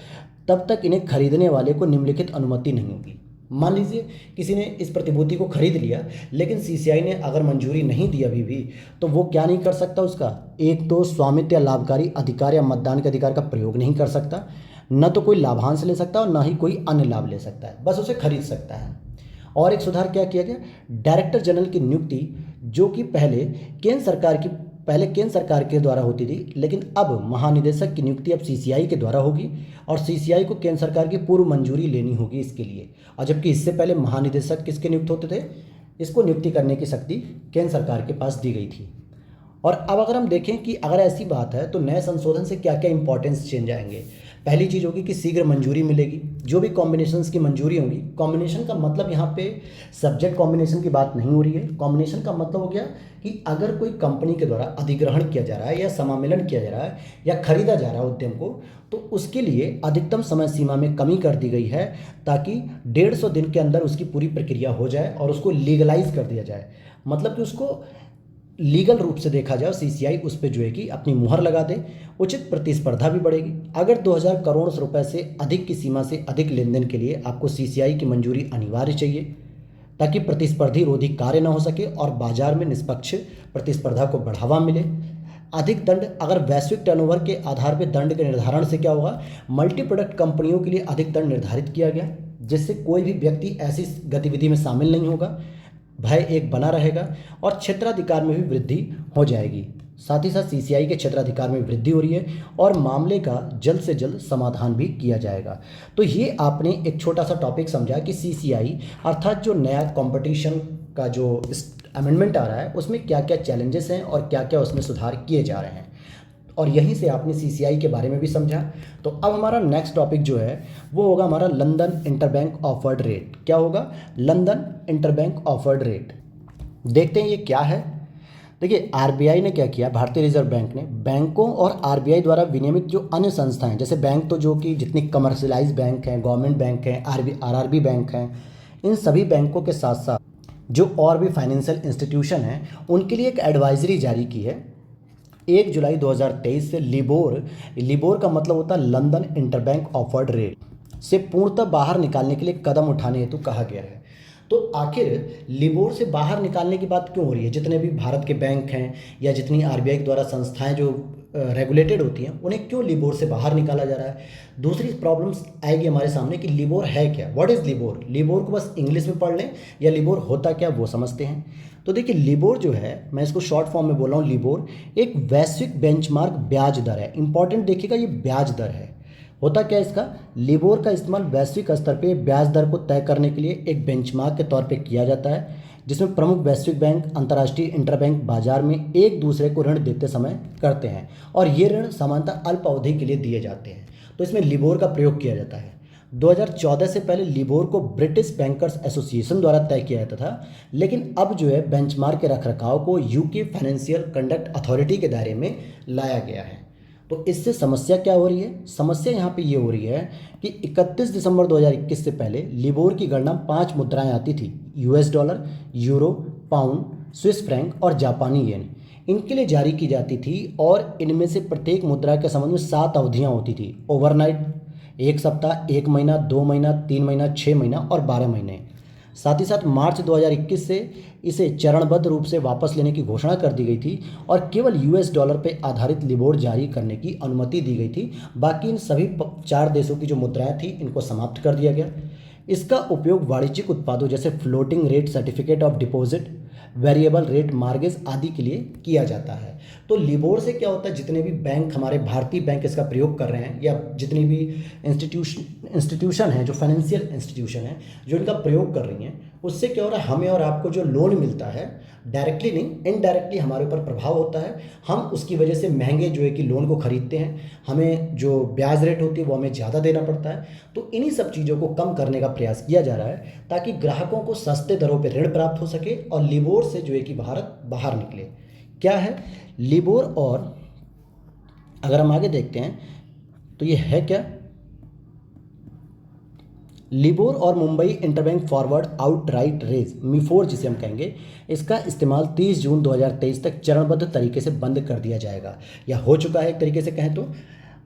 तब तक इन्हें खरीदने वाले को निम्नलिखित अनुमति नहीं होगी। मान लीजिए किसी ने इस प्रतिभूति को खरीद लिया लेकिन सीसीआई ने अगर मंजूरी नहीं दी अभी भी, तो वो क्या नहीं कर सकता, उसका एक तो स्वामित्व या लाभकारी अधिकार या मतदान के अधिकार का प्रयोग नहीं कर सकता, न तो कोई लाभांश ले सकता और ना ही कोई अन्य लाभ ले सकता है, बस उसे खरीद सकता है। और एक सुधार क्या किया गया, डायरेक्टर जनरल की नियुक्ति जो कि पहले केंद्र सरकार के द्वारा होती थी, लेकिन अब महानिदेशक की नियुक्ति अब सीसीआई के द्वारा होगी और सीसीआई को केंद्र सरकार की पूर्व मंजूरी लेनी होगी इसके लिए। और जबकि इससे पहले महानिदेशक किसके नियुक्त होते थे, इसको नियुक्ति करने की शक्ति केंद्र सरकार के पास दी गई थी। और अब अगर हम देखें कि अगर ऐसी बात है तो नए संशोधन से क्या क्या इंपॉर्टेंस चेंज आएंगे। पहली चीज़ होगी कि शीघ्र मंजूरी मिलेगी, जो भी कॉम्बिनेशंस की मंजूरी होगी। कॉम्बिनेशन का मतलब यहाँ पे सब्जेक्ट कॉम्बिनेशन की बात नहीं हो रही है। कॉम्बिनेशन का मतलब हो गया कि अगर कोई कंपनी के द्वारा अधिग्रहण किया जा रहा है या समामेलन किया जा रहा है या खरीदा जा रहा है उद्यम को, तो उसके लिए अधिकतम समय सीमा में कमी कर दी गई है ताकि 150 दिन के अंदर उसकी पूरी प्रक्रिया हो जाए और उसको लीगलाइज कर दिया जाए, मतलब कि उसको लीगल रूप से देखा जाए। सीसीआई उस पर जो है कि अपनी मुहर लगा दे, उचित प्रतिस्पर्धा भी बढ़ेगी। अगर 2000 करोड़ रुपए से अधिक की सीमा से अधिक लेन देन के लिए आपको सीसीआई की मंजूरी अनिवार्य चाहिए ताकि प्रतिस्पर्धी रोधी कार्य न हो सके और बाजार में निष्पक्ष प्रतिस्पर्धा को बढ़ावा मिले। अधिक दंड, अगर वैश्विक टर्नओवर के आधार पर दंड के निर्धारण से क्या होगा, मल्टी प्रोडक्ट कंपनियों के लिए अधिक दंड निर्धारित किया गया जिससे कोई भी व्यक्ति ऐसी गतिविधि में शामिल नहीं होगा, भय एक बना रहेगा और क्षेत्राधिकार में भी वृद्धि हो जाएगी। साथ ही साथ सीसीआई के क्षेत्राधिकार में वृद्धि हो रही है और मामले का जल्द से जल्द समाधान भी किया जाएगा। तो ये आपने एक छोटा सा टॉपिक समझा कि सीसीआई अर्थात जो नया कंपटीशन का जो अमेंडमेंट आ रहा है उसमें क्या क्या चैलेंजेस हैं और क्या क्या उसमें सुधार किए जा रहे हैं, और यहीं से आपने सीसीआई के बारे में भी समझा। तो अब हमारा नेक्स्ट टॉपिक जो है वो होगा हमारा लंदन इंटरबैंक ऑफर्ड रेट। क्या होगा, लंदन इंटरबैंक ऑफर्ड रेट। देखते हैं ये क्या है। देखिए आरबीआई ने क्या किया, भारतीय रिजर्व बैंक ने बैंकों और आरबीआई द्वारा विनियमित जो अन्य संस्थाएं, जैसे बैंक तो जो कि जितनी कमर्शलाइज बैंक हैं, गवर्नमेंट बैंक हैं, आरआरबी बैंक हैं, इन सभी बैंकों के साथ साथ जो और भी फाइनेंशियल इंस्टीट्यूशन हैं उनके लिए एक एडवाइजरी जारी की है 1 जुलाई 2023 से लिबोर का मतलब होता है लंदन इंटरबैंक ऑफर्ड रेट से पूर्णतः बाहर निकालने के लिए कदम उठाने हेतु कहा गया है। तो आखिर लिबोर से बाहर निकालने की बात क्यों हो रही है? जितने भी भारत के बैंक हैं या जितनी आरबीआई द्वारा संस्थाएं जो रेगुलेटेड होती हैं उन्हें क्यों लिबोर से बाहर निकाला जा रहा है? दूसरी प्रॉब्लम्स आएगी हमारे सामने कि लिबोर है क्या, व्हाट इज़ लिबोर। लिबोर को बस इंग्लिश में पढ़ लें या लिबोर होता क्या वो समझते हैं। तो देखिए लिबोर जो है, मैं इसको शॉर्ट फॉर्म में बोल रहा हूँ, लिबोर एक वैश्विक बेंचमार्क ब्याज दर है। इंपॉर्टेंट देखिएगा, ये ब्याज दर है। होता क्या है इसका, लिबोर का इस्तेमाल वैश्विक स्तर पे ब्याज दर को तय करने के लिए एक बेंचमार्क के तौर पे किया जाता है। जिसमें प्रमुख वैश्विक बैंक अंतर्राष्ट्रीय इंटरबैंक बाजार में एक दूसरे को ऋण देते समय करते हैं और ये ऋण सामान्यतः अल्प अवधि के लिए दिए जाते हैं। तो इसमें लिबोर का प्रयोग किया जाता है। 2014 से पहले लिबोर को ब्रिटिश बैंकर्स एसोसिएशन द्वारा तय किया जाता था, लेकिन अब जो है बेंचमार्क के रखरखाव को यूके फाइनेंशियल कंडक्ट अथॉरिटी के दायरे में लाया गया है। तो इससे समस्या क्या हो रही है? समस्या यहाँ पे ये हो रही है कि 31 दिसंबर 2021 से पहले लिबोर की गणना 5 मुद्राएं आती थी: US dollar, euro, pound, Swiss franc और जापानी येन। इनके लिए जारी की जाती थी और इनमें से प्रत्येक मुद्रा के संबंध में 7 अवधियाँ होती थी: ओवरनाइट, 1 सप्ताह, 1 महीना, 2 महीना, 3 महीना, 6 महीना और 12 महीने। साथ ही साथ मार्च 2021 से इसे चरणबद्ध रूप से वापस लेने की घोषणा कर दी गई थी और केवल यूएस डॉलर पर आधारित लिबोर जारी करने की अनुमति दी गई थी। बाकी इन सभी 4 देशों की जो मुद्राएं थी इनको समाप्त कर दिया गया। इसका उपयोग वाणिज्यिक उत्पादों जैसे floating rate certificate of deposit, variable rate mortgage आदि के लिए किया जाता है। तो लिबोर से क्या होता है, जितने भी बैंक हमारे भारतीय बैंक इसका प्रयोग कर रहे हैं या जितनी भी इंस्टीट्यूशन है, जो फाइनेंशियल इंस्टीट्यूशन है जो इनका प्रयोग कर रही हैं, उससे क्या हो रहा है, हमें और आपको जो लोन मिलता है डायरेक्टली नहीं इनडायरेक्टली हमारे ऊपर प्रभाव होता है। हम उसकी वजह से महंगे जो है कि लोन को खरीदते हैं, हमें जो ब्याज रेट होती है वो हमें ज़्यादा देना पड़ता है। तो इन्हीं सब चीज़ों को कम करने का प्रयास किया जा रहा है ताकि ग्राहकों को सस्ते दरों पर ऋण प्राप्त हो सके और लिबोर से जो है कि भारत बाहर निकले। क्या है लिबोर? और अगर हम आगे देखते हैं तो ये है क्या? लिबोर और Mumbai interbank forward outright rate MIFOR जिसे हम कहेंगे, इसका इस्तेमाल 30 जून 2023 तक चरणबद्ध तरीके से बंद कर दिया जाएगा या हो चुका है। एक तरीके से कहें तो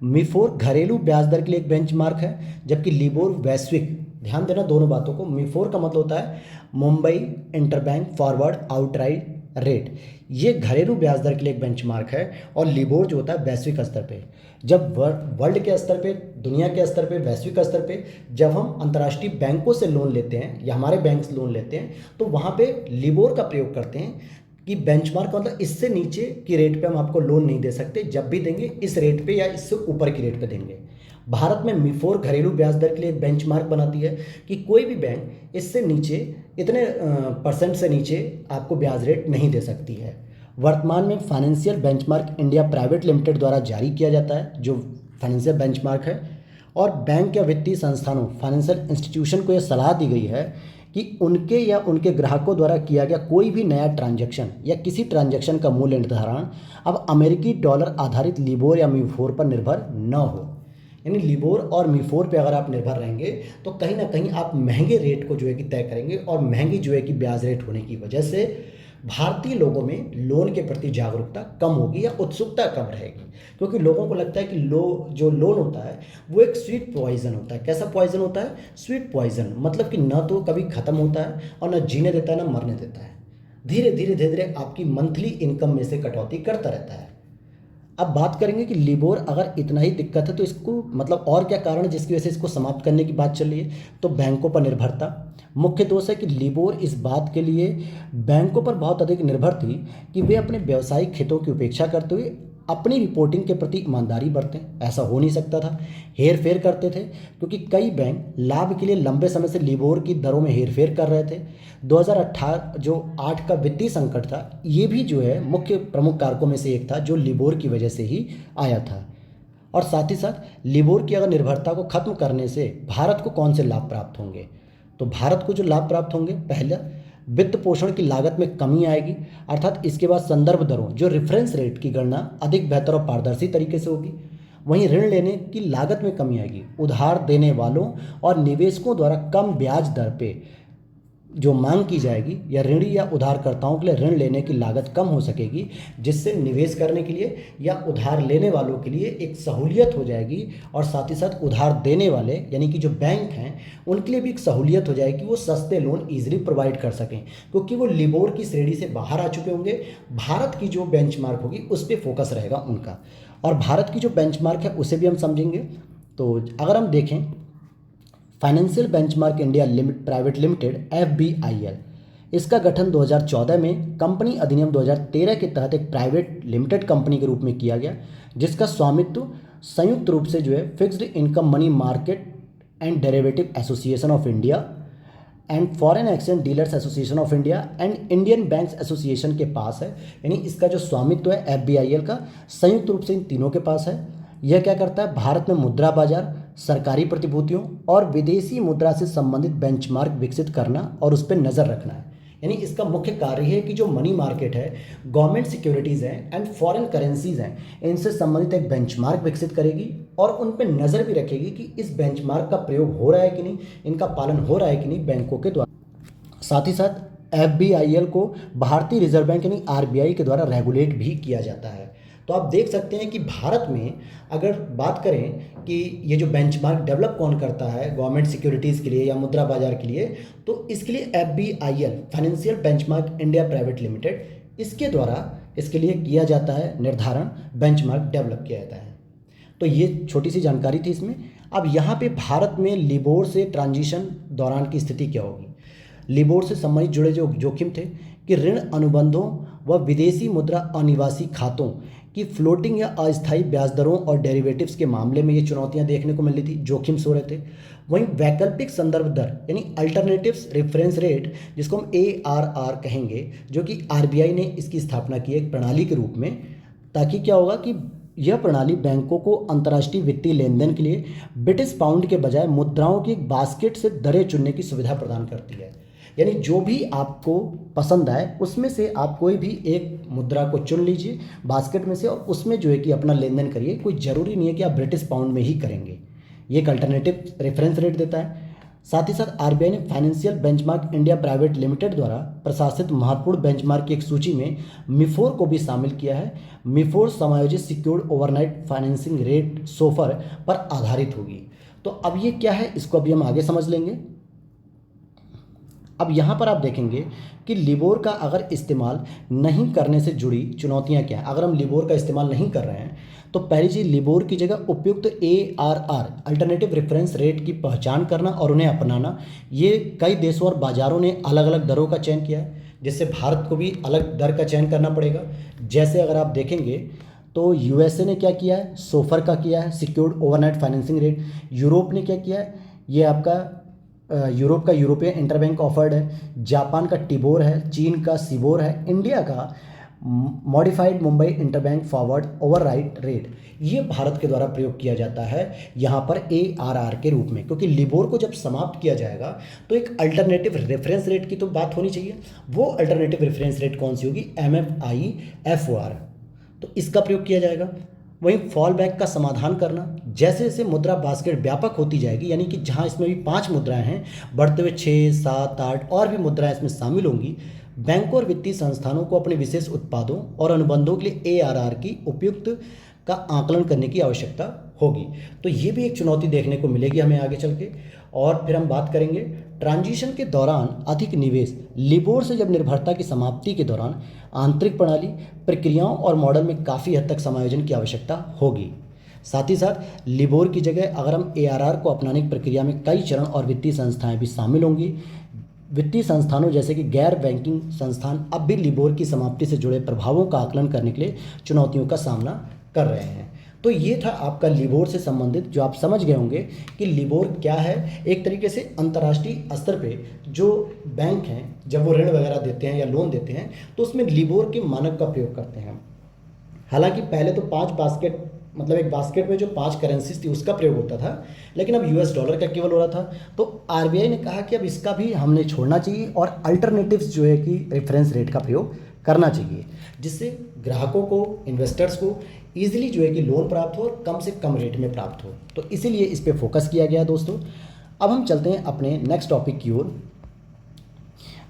मिफोर घरेलू ब्याज दर के लिए एक बेंचमार्क है, जबकि लिबोर वैश्विक। ध्यान देना दोनों बातों को। मिफोर का मतलब होता है Mumbai interbank forward outright rate, ये घरेलू ब्याज दर के लिए एक बेंचमार्क है और लिबोर जो होता है वैश्विक स्तर पे। जब वर्ल्ड के स्तर पे, दुनिया के स्तर पे, वैश्विक स्तर पे जब हम अंतर्राष्ट्रीय बैंकों से लोन लेते हैं या हमारे बैंक से लोन लेते हैं तो वहाँ पे लिबोर का प्रयोग करते हैं कि बेंचमार्क मतलब इससे नीचे की रेट पे हम आपको लोन नहीं दे सकते, जब भी देंगे इस रेट पे या इससे ऊपर की रेट पे देंगे। भारत में मिफोर घरेलू ब्याज दर के लिए बेंचमार्क बनाती है कि कोई भी बैंक इससे नीचे इतने % से नीचे आपको ब्याज रेट नहीं दे सकती है। वर्तमान में financial benchmark India private limited द्वारा जारी किया जाता है जो फाइनेंशियल बेंचमार्क है, और बैंक या वित्तीय संस्थानों फाइनेंशियल इंस्टीट्यूशन को यह सलाह दी गई है कि उनके या उनके ग्राहकों द्वारा किया गया कोई भी नया ट्रांजैक्शन या किसी ट्रांजैक्शन का मूल्य निर्धारण अब अमेरिकी डॉलर आधारित लिबोर या मिफोर पर निर्भर न हो। यानी लिबोर और मिफोर पे अगर आप निर्भर रहेंगे तो कहीं ना कहीं आप महंगे रेट को जो है कि तय करेंगे और महंगी जो है कि ब्याज रेट होने की वजह से भारतीय लोगों में लोन के प्रति जागरूकता कम होगी या उत्सुकता कम रहेगी, क्योंकि लोगों को लगता है कि जो लोन होता है वो एक स्वीट पॉइजन होता है। कैसा पॉइजन होता है? स्वीट पॉइजन, मतलब कि न तो कभी ख़त्म होता है और न जीने देता है न मरने देता है, धीरे धीरे धीरे धीरे आपकी मंथली इनकम में से कटौती करता रहता है। अब बात करेंगे कि लिबोर अगर इतना ही दिक्कत है तो इसको मतलब और क्या कारण है जिसकी वजह से इसको समाप्त करने की बात चल रही है? तो बैंकों पर निर्भरता मुख्य दोष है कि लिबोर इस बात के लिए बैंकों पर बहुत अधिक निर्भर थी कि वे अपने व्यावसायिक हितों की उपेक्षा करते हुए अपनी रिपोर्टिंग के प्रति ईमानदारी बरतें। ऐसा हो नहीं सकता था, हेर फेर करते थे, क्योंकि कई बैंक लाभ के लिए लंबे समय से लिबोर की दरों में हेर फेर कर रहे थे। 2018 जो 8 का वित्तीय संकट था, ये भी जो है मुख्य प्रमुख कारकों में से एक था जो लिबोर की वजह से ही आया था। और साथ ही साथ लिबोर की अगर निर्भरता को खत्म करने से भारत को कौन से लाभ प्राप्त होंगे? तो भारत को जो लाभ प्राप्त होंगे, पहला वित्त पोषण की लागत में कमी आएगी, अर्थात इसके बाद संदर्भ दरों जो रेफरेंस रेट की गणना अधिक बेहतर और पारदर्शी तरीके से होगी। वहीं ऋण लेने की लागत में कमी आएगी, उधार देने वालों और निवेशकों द्वारा कम ब्याज दर पे जो मांग की जाएगी या ऋणी या उधारकर्ताओं के लिए ऋण लेने की लागत कम हो सकेगी, जिससे निवेश करने के लिए या उधार लेने वालों के लिए एक सहूलियत हो जाएगी, और साथ ही साथ उधार देने वाले यानी कि जो बैंक हैं उनके लिए भी एक सहूलियत हो जाएगी, वो सस्ते लोन ईजिली प्रोवाइड कर सकें, क्योंकि वो लिबोर की श्रेणी से बाहर आ चुके होंगे। भारत की जो बेंचमार्क होगी उस पर फोकस रहेगा उनका, और भारत की जो बेंचमार्क है उसे भी हम समझेंगे। तो अगर हम देखें financial benchmark India private limited FBIL, इसका गठन 2014 में कंपनी अधिनियम 2013 के तहत एक प्राइवेट लिमिटेड कंपनी के रूप में किया गया, जिसका स्वामित्व संयुक्त रूप से जो है fixed income money market and derivative association of India and foreign exchange dealers association of India and Indian banks association के पास है। यानी इसका जो स्वामित्व है एफबीआईएल का संयुक्त रूप से इन तीनों के पास है। यह क्या करता है, भारत में मुद्रा बाजार, सरकारी प्रतिभूतियों और विदेशी मुद्रा से संबंधित बेंचमार्क विकसित करना और उस पर नज़र रखना है। यानी इसका मुख्य कार्य है कि जो मनी मार्केट है, गवर्नमेंट सिक्योरिटीज़ हैं एंड फॉरेन करेंसीज हैं, इनसे संबंधित एक बेंचमार्क विकसित करेगी और उन पर नज़र भी रखेगी कि इस बेंचमार्क का प्रयोग हो रहा है कि नहीं, इनका पालन हो रहा है कि नहीं बैंकों के द्वारा। साथ ही साथ एफबीआईएल को भारतीय रिजर्व बैंक यानी आरबीआई के द्वारा रेगुलेट भी किया जाता है। तो आप देख सकते हैं कि भारत में अगर बात करें कि ये जो बेंचमार्क डेवलप कौन करता है गवर्नमेंट सिक्योरिटीज़ के लिए या मुद्रा बाजार के लिए, तो इसके लिए FBIL financial benchmark India private limited, इसके द्वारा इसके लिए किया जाता है निर्धारण, बेंचमार्क डेवलप किया जाता है। तो ये छोटी सी जानकारी थी इसमें। अब यहाँ पे भारत में लिबोर से ट्रांजिशन दौरान की स्थिति क्या होगी। लिबोर से संबंधित जुड़े जो जोखिम थे कि ऋण अनुबंधों व विदेशी मुद्रा अनिवासी खातों कि फ्लोटिंग या अस्थायी ब्याज दरों और डेरिवेटिव्स के मामले में ये चुनौतियां देखने को मिल रही थी, जोखिम सो रहे थे। वहीं वैकल्पिक संदर्भ दर यानी अल्टरनेटिव्स रेफरेंस रेट, जिसको हम ARR कहेंगे, जो कि आरबीआई ने इसकी स्थापना की है एक प्रणाली के रूप में, ताकि क्या होगा कि यह प्रणाली बैंकों को अंतर्राष्ट्रीय वित्तीय लेन देन के लिए ब्रिटिश पाउंड के बजाय मुद्राओं की एक बास्केट से दरें चुनने की सुविधा प्रदान करती है। यानी जो भी आपको पसंद आए उसमें से आप कोई भी एक मुद्रा को चुन लीजिए बास्केट में से और उसमें जो है कि अपना लेन देन करिए। कोई ज़रूरी नहीं है कि आप ब्रिटिश पाउंड में ही करेंगे। ये एक अल्टरनेटिव रेफरेंस रेट देता है। साथ ही साथ आरबीआई ने financial benchmark India private limited द्वारा प्रशासित महत्वपूर्ण बेंचमार्क की एक सूची में मिफोर को भी शामिल किया है। मिफोर समायोजित secured overnight financing rate so far पर आधारित होगी। तो अब ये क्या है, इसको अभी हम आगे समझ लेंगे। अब यहाँ पर आप देखेंगे कि लिबोर का अगर इस्तेमाल नहीं करने से जुड़ी चुनौतियाँ क्या हैं। अगर हम लिबोर का इस्तेमाल नहीं कर रहे हैं तो पहली चीज़, लिबोर की जगह उपयुक्त ARR अल्टरनेटिव रेफरेंस रेट की पहचान करना और उन्हें अपनाना। ये कई देशों और बाज़ारों ने अलग अलग दरों का चयन किया है, जिससे भारत को भी अलग दर का चयन करना पड़ेगा। जैसे अगर आप देखेंगे तो यूएसए ने क्या किया है, सोफर का किया है, secured overnight financing rate. Europe ने क्या किया है, ये आपका यूरोप का यूरोपियन इंटरबैंक ऑफर्ड है। जापान का टिबोर है, चीन का सिबोर है, इंडिया का modified Mumbai interbank forward overwrite rate. ये भारत के द्वारा प्रयोग किया जाता है यहाँ पर ARR के रूप में, क्योंकि लिबोर को जब समाप्त किया जाएगा तो एक अल्टरनेटिव रेफरेंस रेट की तो बात होनी चाहिए। वो अल्टरनेटिव रेफरेंस रेट कौन सी होगी, MFI-FOR, तो इसका प्रयोग किया जाएगा। वहीं फॉल बैक का समाधान करना, जैसे जैसे मुद्रा बास्केट व्यापक होती जाएगी, यानी कि जहां इसमें भी 5 मुद्राएं हैं, बढ़ते हुए 6, 7, 8 और भी मुद्राएं इसमें शामिल होंगी। बैंकों और वित्तीय संस्थानों को अपने विशेष उत्पादों और अनुबंधों के लिए ARR की उपयुक्त का आकलन करने की आवश्यकता होगी। तो ये भी एक चुनौती देखने को मिलेगी हमें आगे चल के। और फिर हम बात करेंगे ट्रांजिशन के दौरान अधिक निवेश। लिबोर से जब निर्भरता की समाप्ति के दौरान आंतरिक प्रणाली, प्रक्रियाओं और मॉडल में काफ़ी हद तक समायोजन की आवश्यकता होगी। साथ ही साथ लिबोर की जगह अगर हम ARR को अपनाने की प्रक्रिया में कई चरण और वित्तीय संस्थाएं भी शामिल होंगी। वित्तीय संस्थानों जैसे कि गैर बैंकिंग संस्थान अब भी लिबोर की समाप्ति से जुड़े प्रभावों का आकलन करने के लिए चुनौतियों का सामना कर रहे हैं। तो ये था आपका लिबोर से संबंधित, जो आप समझ गए होंगे कि लिबोर क्या है। एक तरीके से अंतर्राष्ट्रीय स्तर पे जो बैंक हैं जब वो ऋण वगैरह देते हैं या लोन देते हैं तो उसमें लिबोर के मानक का प्रयोग करते हैं। हालांकि पहले तो 5 बास्केट, मतलब एक बास्केट में जो 5 करेंसीज थी उसका प्रयोग होता था, लेकिन अब US डॉलर का केवल हो रहा था। तो आरबीआई ने कहा कि अब इसका भी हमने छोड़ना चाहिए और अल्टरनेटिव्स जो है कि रेफरेंस रेट का प्रयोग करना चाहिए, जिससे ग्राहकों को, इन्वेस्टर्स को ईजिली जो है कि लोन प्राप्त हो और कम से कम रेट में प्राप्त हो। तो इसीलिए इस पर फोकस किया गया दोस्तों। अब हम चलते हैं अपने नेक्स्ट टॉपिक की ओर।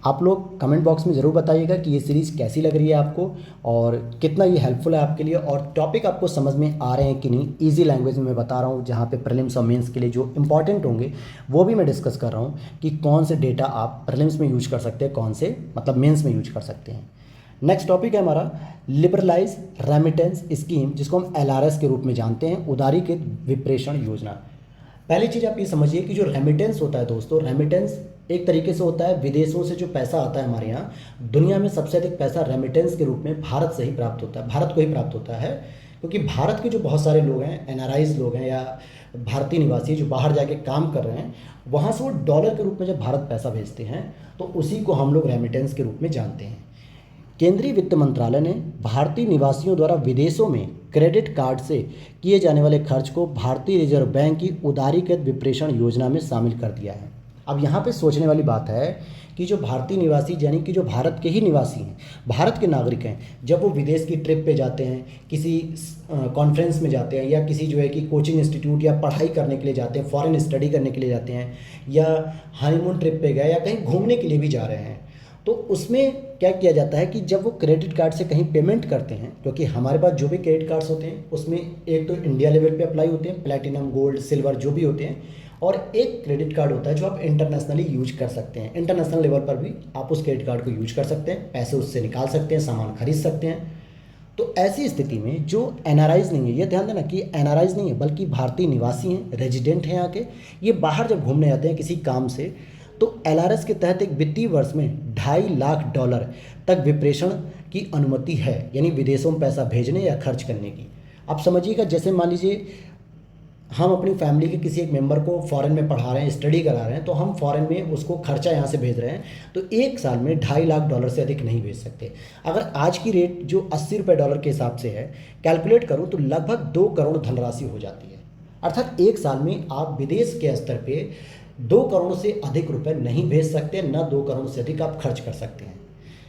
आप लोग कमेंट बॉक्स में ज़रूर बताइएगा कि ये सीरीज़ कैसी लग रही है आपको और कितना ये हेल्पफुल है आपके लिए, और टॉपिक आपको समझ में आ रहे हैं कि नहीं। ईजी लैंग्वेज में मैं बता रहा हूँ, जहाँ पे प्रीलिम्स और मेंस के लिए जो इंपॉर्टेंट होंगे वो भी मैं डिस्कस कर रहा हूँ कि कौन से डेटा आप प्रीलिम्स में यूज कर सकते हैं, कौन से मतलब मेंस में यूज कर सकते हैं। नेक्स्ट टॉपिक है हमारा लिबरलाइज रेमिटेंस स्कीम, जिसको हम LRS के रूप में जानते हैं, उदारीकृत विप्रेषण योजना। पहली चीज़ आप ये समझिए कि जो रेमिटेंस होता है दोस्तों, रेमिटेंस एक तरीके से होता है विदेशों से जो पैसा आता है हमारे यहाँ। दुनिया में सबसे अधिक पैसा रेमिटेंस के रूप में भारत से ही प्राप्त होता है, भारत को ही प्राप्त होता है, क्योंकि भारत के जो बहुत सारे लोग हैं, एनआरआईज लोग हैं या भारतीय निवासी जो बाहर जाके काम कर रहे हैं, वहाँ से वो डॉलर के रूप में जब भारत पैसा भेजते हैं तो उसी को हम लोग रेमिटेंस के रूप में जानते हैं। केंद्रीय वित्त मंत्रालय ने भारतीय निवासियों द्वारा विदेशों में क्रेडिट कार्ड से किए जाने वाले खर्च को भारतीय रिजर्व बैंक की उदारीकृत विप्रेषण योजना में शामिल कर दिया है। अब यहाँ पे सोचने वाली बात है कि जो भारतीय निवासी यानी कि जो भारत के ही निवासी हैं, भारत के नागरिक हैं, जब वो विदेश की ट्रिप पे जाते हैं, किसी कॉन्फ्रेंस में जाते हैं या किसी जो है कि कोचिंग इंस्टीट्यूट या पढ़ाई करने के लिए जाते हैं, फॉरेन स्टडी करने के लिए जाते हैं या हनीमून ट्रिप पे गए या कहीं घूमने के लिए भी जा रहे हैं, तो उसमें क्या किया जाता है कि जब वो क्रेडिट कार्ड से कहीं पेमेंट करते हैं, क्योंकि हमारे पास जो भी क्रेडिट कार्ड्स होते हैं उसमें एक तो इंडिया लेवल पे अप्लाई होते हैं, प्लैटिनम, गोल्ड, सिल्वर जो भी होते हैं, और एक क्रेडिट कार्ड होता है जो आप इंटरनेशनली यूज कर सकते हैं। इंटरनेशनल लेवल पर भी आप उस क्रेडिट कार्ड को यूज कर सकते हैं, पैसे उससे निकाल सकते हैं, सामान खरीद सकते हैं। तो ऐसी स्थिति में जो एनआरआईज नहीं है, ये ध्यान देना कि एनआरआईज नहीं है बल्कि भारतीय निवासी हैं, रेजिडेंट हैं यहाँ के, ये बाहर जब घूमने जाते हैं किसी काम से, तो एलआरएस के तहत एक वित्तीय वर्ष में $2.5 लाख तक विप्रेषण की अनुमति है, यानी विदेशों में पैसा भेजने या खर्च करने की। आप समझिएगा, जैसे मान लीजिए हम अपनी फैमिली के किसी एक मेंबर को फॉरेन में पढ़ा रहे हैं, स्टडी करा रहे हैं, तो हम फॉरेन में उसको खर्चा यहाँ से भेज रहे हैं, तो एक साल में $2.5 लाख से अधिक नहीं भेज सकते। अगर आज की रेट जो $80 के हिसाब से है कैलकुलेट करूँ तो लगभग 2 करोड़ धनराशि हो जाती है। अर्थात एक साल में आप विदेश के स्तर पे 2 करोड़ से अधिक रुपए नहीं भेज सकते, न 2 करोड़ से अधिक आप खर्च कर सकते हैं।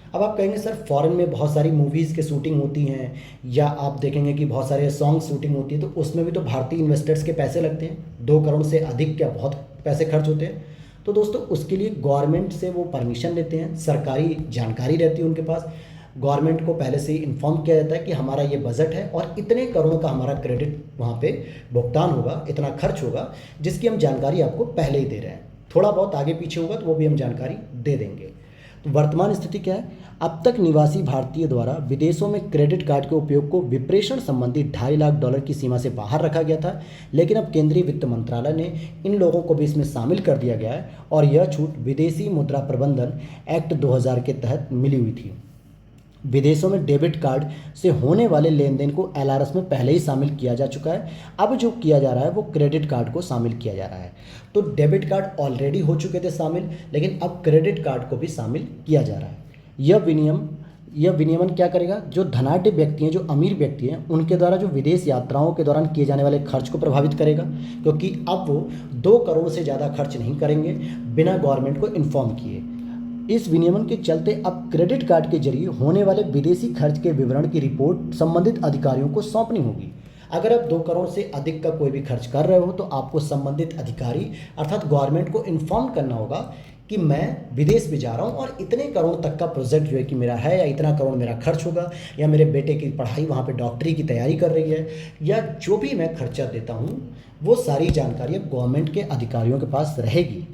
अब आप कहेंगे सर फॉरेन में बहुत सारी मूवीज़ की शूटिंग होती हैं या आप देखेंगे कि बहुत सारे सॉन्ग शूटिंग होती है, तो उसमें भी तो भारतीय इन्वेस्टर्स के पैसे लगते हैं, 2 करोड़ से अधिक क्या बहुत पैसे खर्च होते हैं। तो दोस्तों उसके लिए गवर्नमेंट से वो परमिशन लेते हैं, सरकारी जानकारी रहती है उनके पास, गवर्नमेंट को पहले से ही इन्फॉर्म किया जाता है कि हमारा ये बजट है और इतने करोड़ का हमारा क्रेडिट वहाँ पे भुगतान होगा, इतना खर्च होगा, जिसकी हम जानकारी आपको पहले ही दे रहे हैं। थोड़ा बहुत आगे पीछे होगा तो वो भी हम जानकारी दे देंगे। तो वर्तमान स्थिति क्या है, अब तक निवासी भारतीय द्वारा विदेशों में क्रेडिट कार्ड के उपयोग को विप्रेषण संबंधी $2.5 लाख की सीमा से बाहर रखा गया था, लेकिन अब केंद्रीय वित्त मंत्रालय ने इन लोगों को भी इसमें शामिल कर दिया गया है और यह छूट विदेशी मुद्रा प्रबंधन एक्ट 2000 के तहत मिली हुई थी। विदेशों में डेबिट कार्ड से होने वाले लेन देन को एलआरएस में पहले ही शामिल किया जा चुका है। अब जो किया जा रहा है वो क्रेडिट कार्ड को शामिल किया जा रहा है। तो डेबिट कार्ड ऑलरेडी हो चुके थे शामिल, लेकिन अब क्रेडिट कार्ड को भी शामिल किया जा रहा है। यह विनियमन क्या करेगा, जो धनाढ्य व्यक्ति हैं, जो अमीर व्यक्ति हैं, उनके द्वारा जो विदेश यात्राओं के दौरान किए जाने वाले खर्च को प्रभावित करेगा, क्योंकि अब वो 2 करोड़ से ज़्यादा खर्च नहीं करेंगे बिना गवर्नमेंट को इन्फॉर्म किए। इस विनियमन के चलते अब क्रेडिट कार्ड के जरिए होने वाले विदेशी खर्च के विवरण की रिपोर्ट संबंधित अधिकारियों को सौंपनी होगी। अगर आप 2 करोड़ से अधिक का कोई भी खर्च कर रहे हो तो आपको संबंधित अधिकारी अर्थात गवर्नमेंट को इन्फॉर्म करना होगा कि मैं विदेश में जा रहा हूँ और इतने करोड़ तक का प्रोजेक्ट जो है कि मेरा है, या इतना करोड़ मेरा खर्च होगा, या मेरे बेटे की पढ़ाई वहाँ पे डॉक्टरी की तैयारी कर रही है, या जो भी मैं खर्चा देता हूँ वो सारी जानकारी अब गवर्नमेंट के अधिकारियों के पास रहेगी।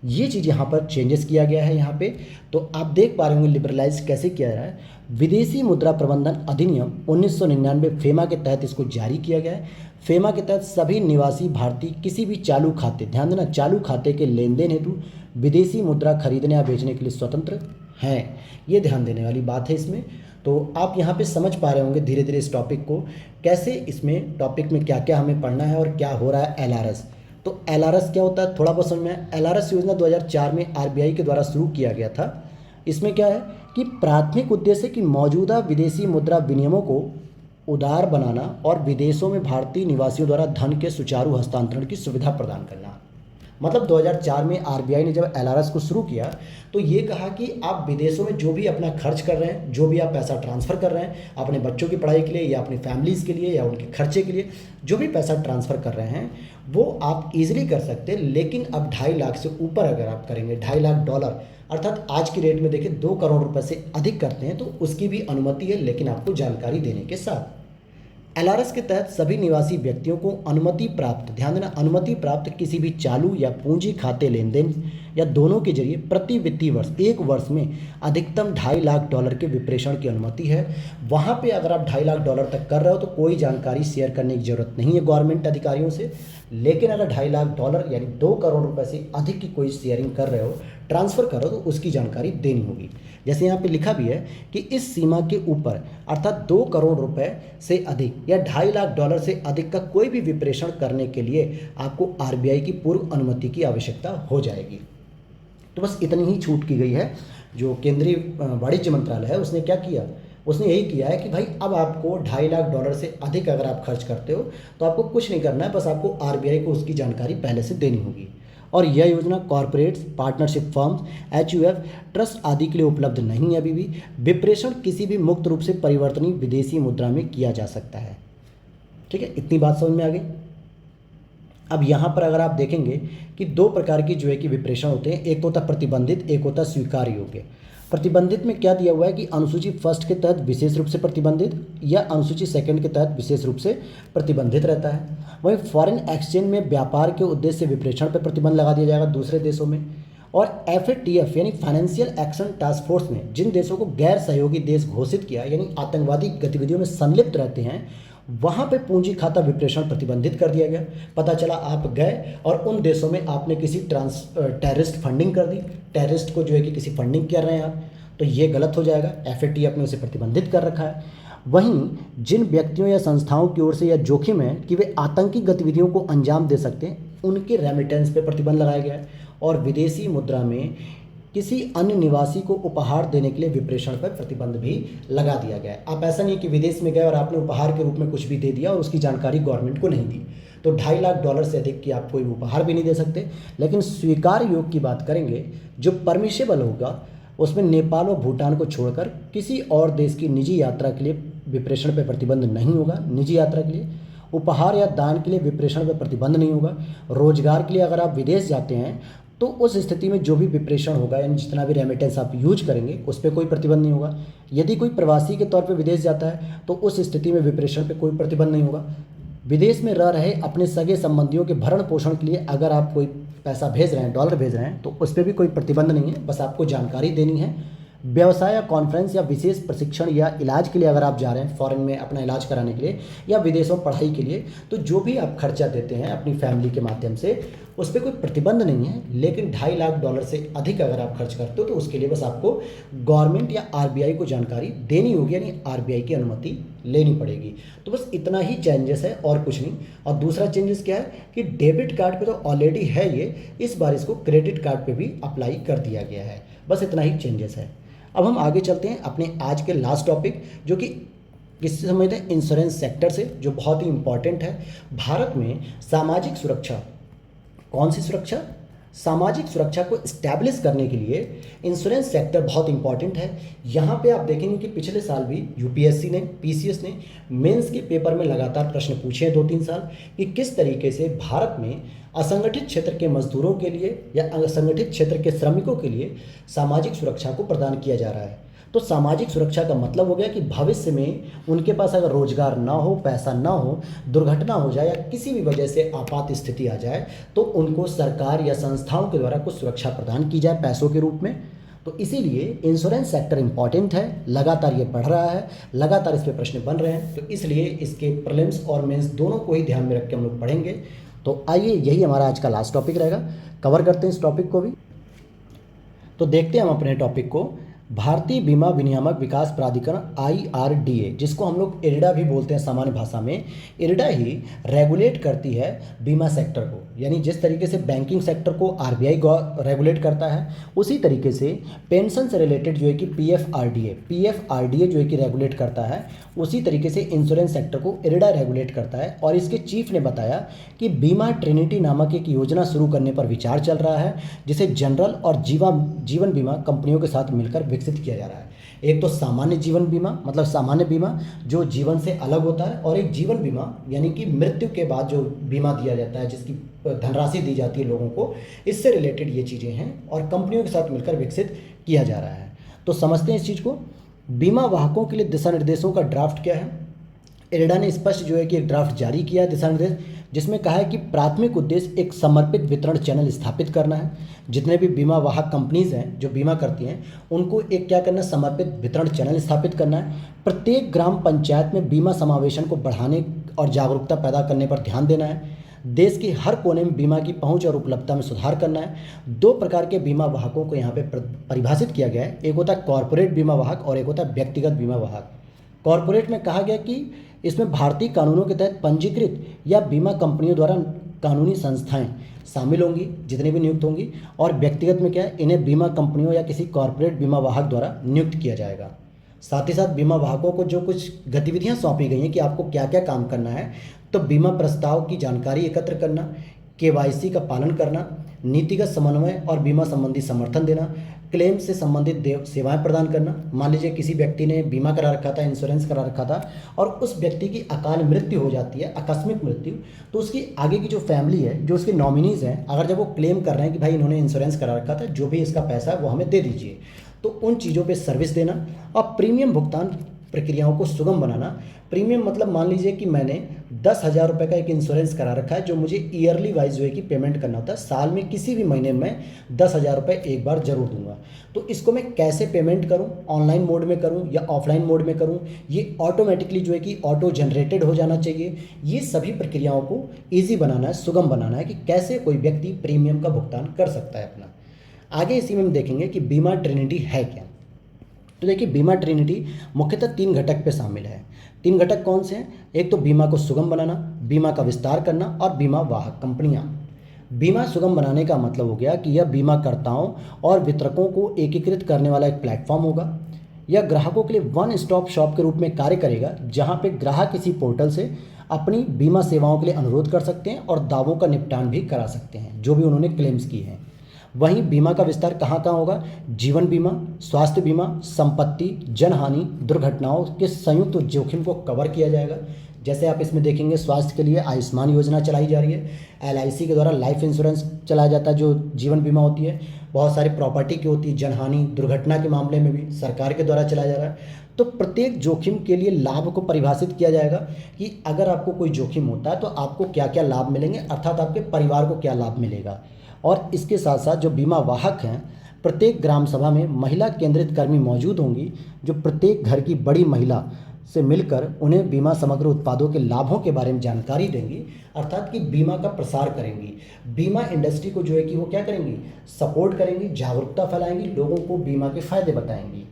ये चीज़ यहाँ पर चेंजेस किया गया है यहाँ पे। तो आप देख पा रहे होंगे लिबरलाइज कैसे किया जा रहा है। विदेशी मुद्रा प्रबंधन अधिनियम 1999 फेमा के तहत इसको जारी किया गया है। फेमा के तहत सभी निवासी भारतीय किसी भी चालू खाते, ध्यान देना, चालू खाते के लेन देन हेतु विदेशी मुद्रा खरीदने या बेचने के लिए स्वतंत्र हैं। ये ध्यान देने वाली बात है इसमें। तो आप यहाँ पे समझ पा रहे होंगे धीरे धीरे इस टॉपिक को, कैसे इसमें टॉपिक में क्या क्या हमें पढ़ना है और क्या हो रहा है एलआरएस। तो एलआरएस क्या होता है थोड़ा बहुत समझ में। एलआरएस योजना 2004 में आरबीआई के द्वारा शुरू किया गया था। इसमें क्या है कि प्राथमिक उद्देश्य कि मौजूदा विदेशी मुद्रा विनियमों को उदार बनाना और विदेशों में भारतीय निवासियों द्वारा धन के सुचारू हस्तांतरण की सुविधा प्रदान करना। मतलब 2004 में आरबीआई ने जब एलआरएस को शुरू किया तो ये कहा कि आप विदेशों में जो भी अपना खर्च कर रहे हैं, जो भी आप पैसा ट्रांसफ़र कर रहे हैं अपने बच्चों की पढ़ाई के लिए या अपनी फैमिलीज़ के लिए या उनके खर्चे के लिए, जो भी पैसा ट्रांसफ़र कर रहे हैं वो आप इजीली कर सकते हैं। लेकिन अब 2.5 लाख से ऊपर अगर आप करेंगे, $2.5 लाख अर्थात आज की रेट में देखिए 2 करोड़ रुपए से अधिक करते हैं तो उसकी भी अनुमति है, लेकिन आपको जानकारी देने के साथ। एलआरएस के तहत सभी निवासी व्यक्तियों को अनुमति प्राप्त, ध्यान देना, अनुमति प्राप्त किसी भी चालू या पूंजी खाते लेन देन या दोनों के जरिए प्रति वित्तीय वर्ष 1 वर्ष में अधिकतम $2.5 लाख के विप्रेषण की अनुमति है। वहाँ पे अगर आप $2.5 लाख तक कर रहे हो तो कोई जानकारी शेयर करने की जरूरत नहीं है गवर्नमेंट अधिकारियों से। लेकिन अगर $2.5 लाख यानी 2 करोड़ रुपए से अधिक की कोई शेयरिंग कर रहे हो, ट्रांसफ़र कर रहे हो, तो उसकी जानकारी देनी होगी। जैसे यहाँ पे लिखा भी है कि इस सीमा के ऊपर अर्थात 2 करोड़ रुपए से अधिक या $2.5 लाख से अधिक का कोई भी विप्रेषण करने के लिए आपको आरबीआई की पूर्व अनुमति की आवश्यकता हो जाएगी। तो बस इतनी ही छूट की गई है। जो केंद्रीय वाणिज्य मंत्रालय है उसने क्या किया, उसने यही किया है कि भाई अब आपको $2.5 लाख से अधिक अगर आप खर्च करते हो तो आपको कुछ नहीं करना है, बस आपको आरबीआई को उसकी जानकारी पहले से देनी होगी। और यह योजना corporates, partnership firms, HUF, trust आदि के लिए उपलब्ध नहीं है अभी भी। विप्रेषण किसी भी मुक्त रूप से परिवर्तनीय विदेशी मुद्रा में किया जा सकता है। ठीक है, इतनी बात समझ में आ गई। अब यहाँ पर अगर आप देखेंगे कि 2 प्रकार की जो है कि विप्रेषण होते हैं, एक होता प्रतिबंधित, एक होता स्वीकार योग्य। प्रतिबंधित में क्या दिया हुआ है कि अनुसूची फर्स्ट के तहत विशेष रूप से प्रतिबंधित या अनुसूची सेकंड के तहत विशेष रूप से प्रतिबंधित रहता है। वहीं फॉरेन एक्सचेंज में व्यापार के उद्देश्य से विप्रेषण पर प्रतिबंध लगा दिया जाएगा दूसरे देशों में। और एफएटीएफ यानी फाइनेंशियल एक्शन टास्क फोर्स ने जिन देशों को गैर सहयोगी देश घोषित किया यानी आतंकवादी गतिविधियों में संलिप्त रहते हैं, वहाँ पे पूंजी खाता विप्रेषण प्रतिबंधित कर दिया गया। पता चला आप गए और उन देशों में आपने किसी टेररिस्ट फंडिंग कर दी, टेररिस्ट को जो है कि किसी फंडिंग कर रहे हैं आप, तो ये गलत हो जाएगा। एफएटीएफ ने उसे प्रतिबंधित कर रखा है। वहीं जिन व्यक्तियों या संस्थाओं की ओर से यह जोखिम है कि वे आतंकी गतिविधियों को अंजाम दे सकते हैं, उनके रेमिटेंस पे प्रतिबंध लगाया गया है। और विदेशी मुद्रा में किसी अन्य निवासी को उपहार देने के लिए विप्रेषण पर प्रतिबंध भी लगा दिया गया है। आप ऐसा नहीं कि विदेश में गए और आपने उपहार के रूप में कुछ भी दे दिया और उसकी जानकारी गवर्नमेंट को नहीं दी, तो $2.5 लाख से अधिक की आप कोई उपहार भी नहीं दे सकते। लेकिन स्वीकार योग की बात करेंगे, जो परमिशेबल होगा उसमें नेपाल और भूटान को छोड़कर किसी और देश की निजी यात्रा के लिए विप्रेषण पर प्रतिबंध नहीं होगा। निजी यात्रा के लिए, उपहार या दान के लिए विप्रेषण पर प्रतिबंध नहीं होगा। रोजगार के लिए अगर आप विदेश जाते हैं तो उस स्थिति में जो भी विप्रेषण होगा यानी जितना भी रेमिटेंस आप यूज करेंगे उस पर कोई प्रतिबंध नहीं होगा। यदि कोई प्रवासी के तौर पर विदेश जाता है तो उस स्थिति में विप्रेषण पर कोई प्रतिबंध नहीं होगा। विदेश में रह रहे अपने सगे संबंधियों के भरण पोषण के लिए अगर आप कोई पैसा भेज रहे हैं, डॉलर भेज रहे हैं, तो उस पर भी कोई प्रतिबंध नहीं है, बस आपको जानकारी देनी है। व्यवसाय या कॉन्फ्रेंस या विशेष प्रशिक्षण या इलाज के लिए अगर आप जा रहे हैं फॉरेन में अपना इलाज कराने के लिए या विदेशों में पढ़ाई के लिए, तो जो भी आप खर्चा देते हैं अपनी फैमिली के माध्यम से उस पर कोई प्रतिबंध नहीं है। लेकिन $2.5 लाख से अधिक अगर आप खर्च करते हो तो उसके लिए बस आपको गवर्नमेंट या आरबीआई को जानकारी देनी होगी, यानी आरबीआई की अनुमति लेनी पड़ेगी। तो बस इतना ही चेंजेस है और कुछ नहीं। और दूसरा चेंजेस क्या है कि डेबिट कार्ड पे तो ऑलरेडी है ये, इस बार इसको क्रेडिट कार्ड पे भी अप्लाई कर दिया गया है। बस इतना ही चेंजेस है। अब हम आगे चलते हैं अपने आज के लास्ट टॉपिक, जो कि किससे समझते हैं, इंश्योरेंस सेक्टर से, जो बहुत ही इंपॉर्टेंट है। भारत में सामाजिक सुरक्षा, कौन सी सुरक्षा, सामाजिक सुरक्षा को इस्टेब्लिश करने के लिए इंश्योरेंस सेक्टर बहुत इंपॉर्टेंट है। यहाँ पे आप देखेंगे कि पिछले साल भी यूपीएससी ने, पीसीएस ने मेंस के पेपर में लगातार प्रश्न पूछे हैं 2-3 साल कि किस तरीके से भारत में असंगठित क्षेत्र के मजदूरों के लिए या असंगठित क्षेत्र के श्रमिकों के लिए सामाजिक सुरक्षा को प्रदान किया जा रहा है। तो सामाजिक सुरक्षा का मतलब हो गया कि भविष्य में उनके पास अगर रोजगार ना हो, पैसा ना हो, दुर्घटना हो जाए या किसी भी वजह से आपात स्थिति आ जाए तो उनको सरकार या संस्थाओं के द्वारा कुछ सुरक्षा प्रदान की जाए पैसों के रूप में। तो इसीलिए इंश्योरेंस सेक्टर इंपॉर्टेंट है, लगातार ये बढ़ रहा है, लगातार इस पर प्रश्न बन रहे हैं। तो इसलिए इसके प्रीलिम्स और मेंस दोनों को ही ध्यान में रख के हम लोग पढ़ेंगे। तो आइए, यही हमारा आज का लास्ट टॉपिक रहेगा, कवर करते हैं इस टॉपिक को भी। तो देखते हैं हम अपने टॉपिक को, भारतीय बीमा विनियामक विकास प्राधिकरण IRDA, जिसको हम लोग इरडा भी बोलते हैं सामान्य भाषा में। इरडा ही रेगुलेट करती है बीमा सेक्टर को, यानी जिस तरीके से बैंकिंग सेक्टर को आरबीआई रेगुलेट करता है, उसी तरीके से पेंशन से रिलेटेड जो है कि पीएफआरडीए जो है कि रेगुलेट करता है, उसी तरीके से इंश्योरेंस सेक्टर को इरडा रेगुलेट करता है। और इसके चीफ ने बताया कि बीमा ट्रिनिटी नामक एक योजना शुरू करने पर विचार चल रहा है, जिसे जनरल और जीवन बीमा कंपनियों के साथ मिलकर विकसित किया जा रहा है। एक तो सामान्य जीवन बीमा, मतलब सामान्य बीमा जो जीवन से अलग होता है, और एक जीवन बीमा यानी कि मृत्यु के बाद जो बीमा दिया जाता है, जिसकी धनराशि दी जाती है लोगों को, इससे रिलेटेड ये चीज़ें हैं और कंपनियों के साथ मिलकर विकसित किया जा रहा है। तो समझते हैं इस चीज़ को। बीमा वाहकों के लिए दिशा निर्देशों का ड्राफ्ट क्या है। इरडा ने स्पष्ट जो है कि एक ड्राफ्ट जारी किया है दिशा निर्देश, जिसमें कहा है कि प्राथमिक उद्देश्य एक समर्पित वितरण चैनल स्थापित करना है। जितने भी बीमा वाहक कंपनीज हैं जो बीमा करती हैं, उनको एक क्या करना है, समर्पित वितरण चैनल स्थापित करना है। प्रत्येक ग्राम पंचायत में बीमा समावेशन को बढ़ाने और जागरूकता पैदा करने पर ध्यान देना है। देश के हर कोने में बीमा की पहुंच और उपलब्धता में सुधार करना है। दो प्रकार के बीमा वाहकों को यहाँ पे परिभाषित किया गया है, एक होता है कॉरपोरेट बीमा वाहक और एक होता है व्यक्तिगत बीमा वाहक। कॉरपोरेट में कहा गया कि इसमें भारतीय कानूनों के तहत पंजीकृत या बीमा कंपनियों द्वारा कानूनी संस्थाएं शामिल होंगी जितनी भी नियुक्त होंगी, और व्यक्तिगत में क्या है, इन्हें बीमा कंपनियों या किसी कॉरपोरेट बीमा वाहक द्वारा नियुक्त किया जाएगा। साथ ही साथ बीमा वाहकों को जो कुछ गतिविधियां सौंपी गई हैं कि आपको क्या क्या काम करना है, तो बीमा प्रस्ताव की जानकारी एकत्र करना, केवाईसी का पालन करना, नीतिगत समन्वय और बीमा संबंधी समर्थन देना, क्लेम से संबंधित सेवाएं प्रदान करना। मान लीजिए किसी व्यक्ति ने बीमा करा रखा था, इंश्योरेंस करा रखा था, और उस व्यक्ति की अकाल मृत्यु हो जाती है, आकस्मिक मृत्यु, तो उसकी आगे की जो फैमिली है, जो उसके नॉमिनीज़ हैं, अगर जब वो क्लेम कर रहे हैं कि भाई इन्होंने इंश्योरेंस करा रखा था, जो भी इसका पैसा है वो हमें दे दीजिए, तो उन चीज़ों पे सर्विस देना और प्रीमियम भुगतान प्रक्रियाओं को सुगम बनाना। प्रीमियम मतलब मान लीजिए कि मैंने 10,000 रुपये का एक इंश्योरेंस करा रखा है जो मुझे ईयरली वाइज जो है कि पेमेंट करना होता है, साल में किसी भी महीने में 10,000 रुपये एक बार जरूर दूंगा। तो इसको मैं कैसे पेमेंट करूं, ऑनलाइन मोड में करूं या ऑफलाइन मोड में करूं, ये ऑटोमेटिकली जो है कि ऑटो जनरेटेड हो जाना चाहिए। ये सभी प्रक्रियाओं को ईजी बनाना है, सुगम बनाना है कि कैसे कोई व्यक्ति प्रीमियम का भुगतान कर सकता है अपना। आगे इसी में हम देखेंगे कि बीमा ट्रिनिटी है क्या। तो देखिए, बीमा ट्रिनिटी मुख्यतः 3 घटक पे शामिल है। 3 घटक कौन से हैं? एक तो बीमा को सुगम बनाना, बीमा का विस्तार करना और बीमा वाहक कंपनियां। बीमा सुगम बनाने का मतलब हो गया कि यह बीमाकर्ताओं और वितरकों को एकीकृत करने वाला एक प्लेटफॉर्म होगा। यह ग्राहकों के लिए वन स्टॉप शॉप के रूप में कार्य करेगा, जहां पे ग्राहक किसी पोर्टल से अपनी बीमा सेवाओं के लिए अनुरोध कर सकते हैं और दावों का निपटान भी करा सकते हैं जो भी उन्होंने क्लेम्स की हैं। वहीं बीमा का विस्तार कहाँ कहाँ होगा? जीवन बीमा, स्वास्थ्य बीमा, संपत्ति, जनहानि, दुर्घटनाओं के संयुक्त जोखिम को कवर किया जाएगा। जैसे आप इसमें देखेंगे, स्वास्थ्य के लिए आयुष्मान योजना चलाई जा रही है, LIC के द्वारा लाइफ इंश्योरेंस चलाया जाता है जो जीवन बीमा होती है, बहुत सारी प्रॉपर्टी की होती है, जनहानि दुर्घटना के मामले में भी सरकार के द्वारा चलाया जा रहा है। तो प्रत्येक जोखिम के लिए लाभ को परिभाषित किया जाएगा कि अगर आपको कोई जोखिम होता है तो आपको क्या क्या लाभ मिलेंगे, अर्थात आपके परिवार को क्या लाभ मिलेगा। और इसके साथ साथ जो बीमा वाहक हैं, प्रत्येक ग्राम सभा में महिला केंद्रित कर्मी मौजूद होंगी जो प्रत्येक घर की बड़ी महिला से मिलकर उन्हें बीमा समग्र उत्पादों के लाभों के बारे में जानकारी देंगी, अर्थात कि बीमा का प्रसार करेंगी। बीमा इंडस्ट्री को जो है कि वो क्या करेंगी? सपोर्ट करेंगी, जागरूकता फैलाएंगी, लोगों को बीमा के फ़ायदे बताएंगी।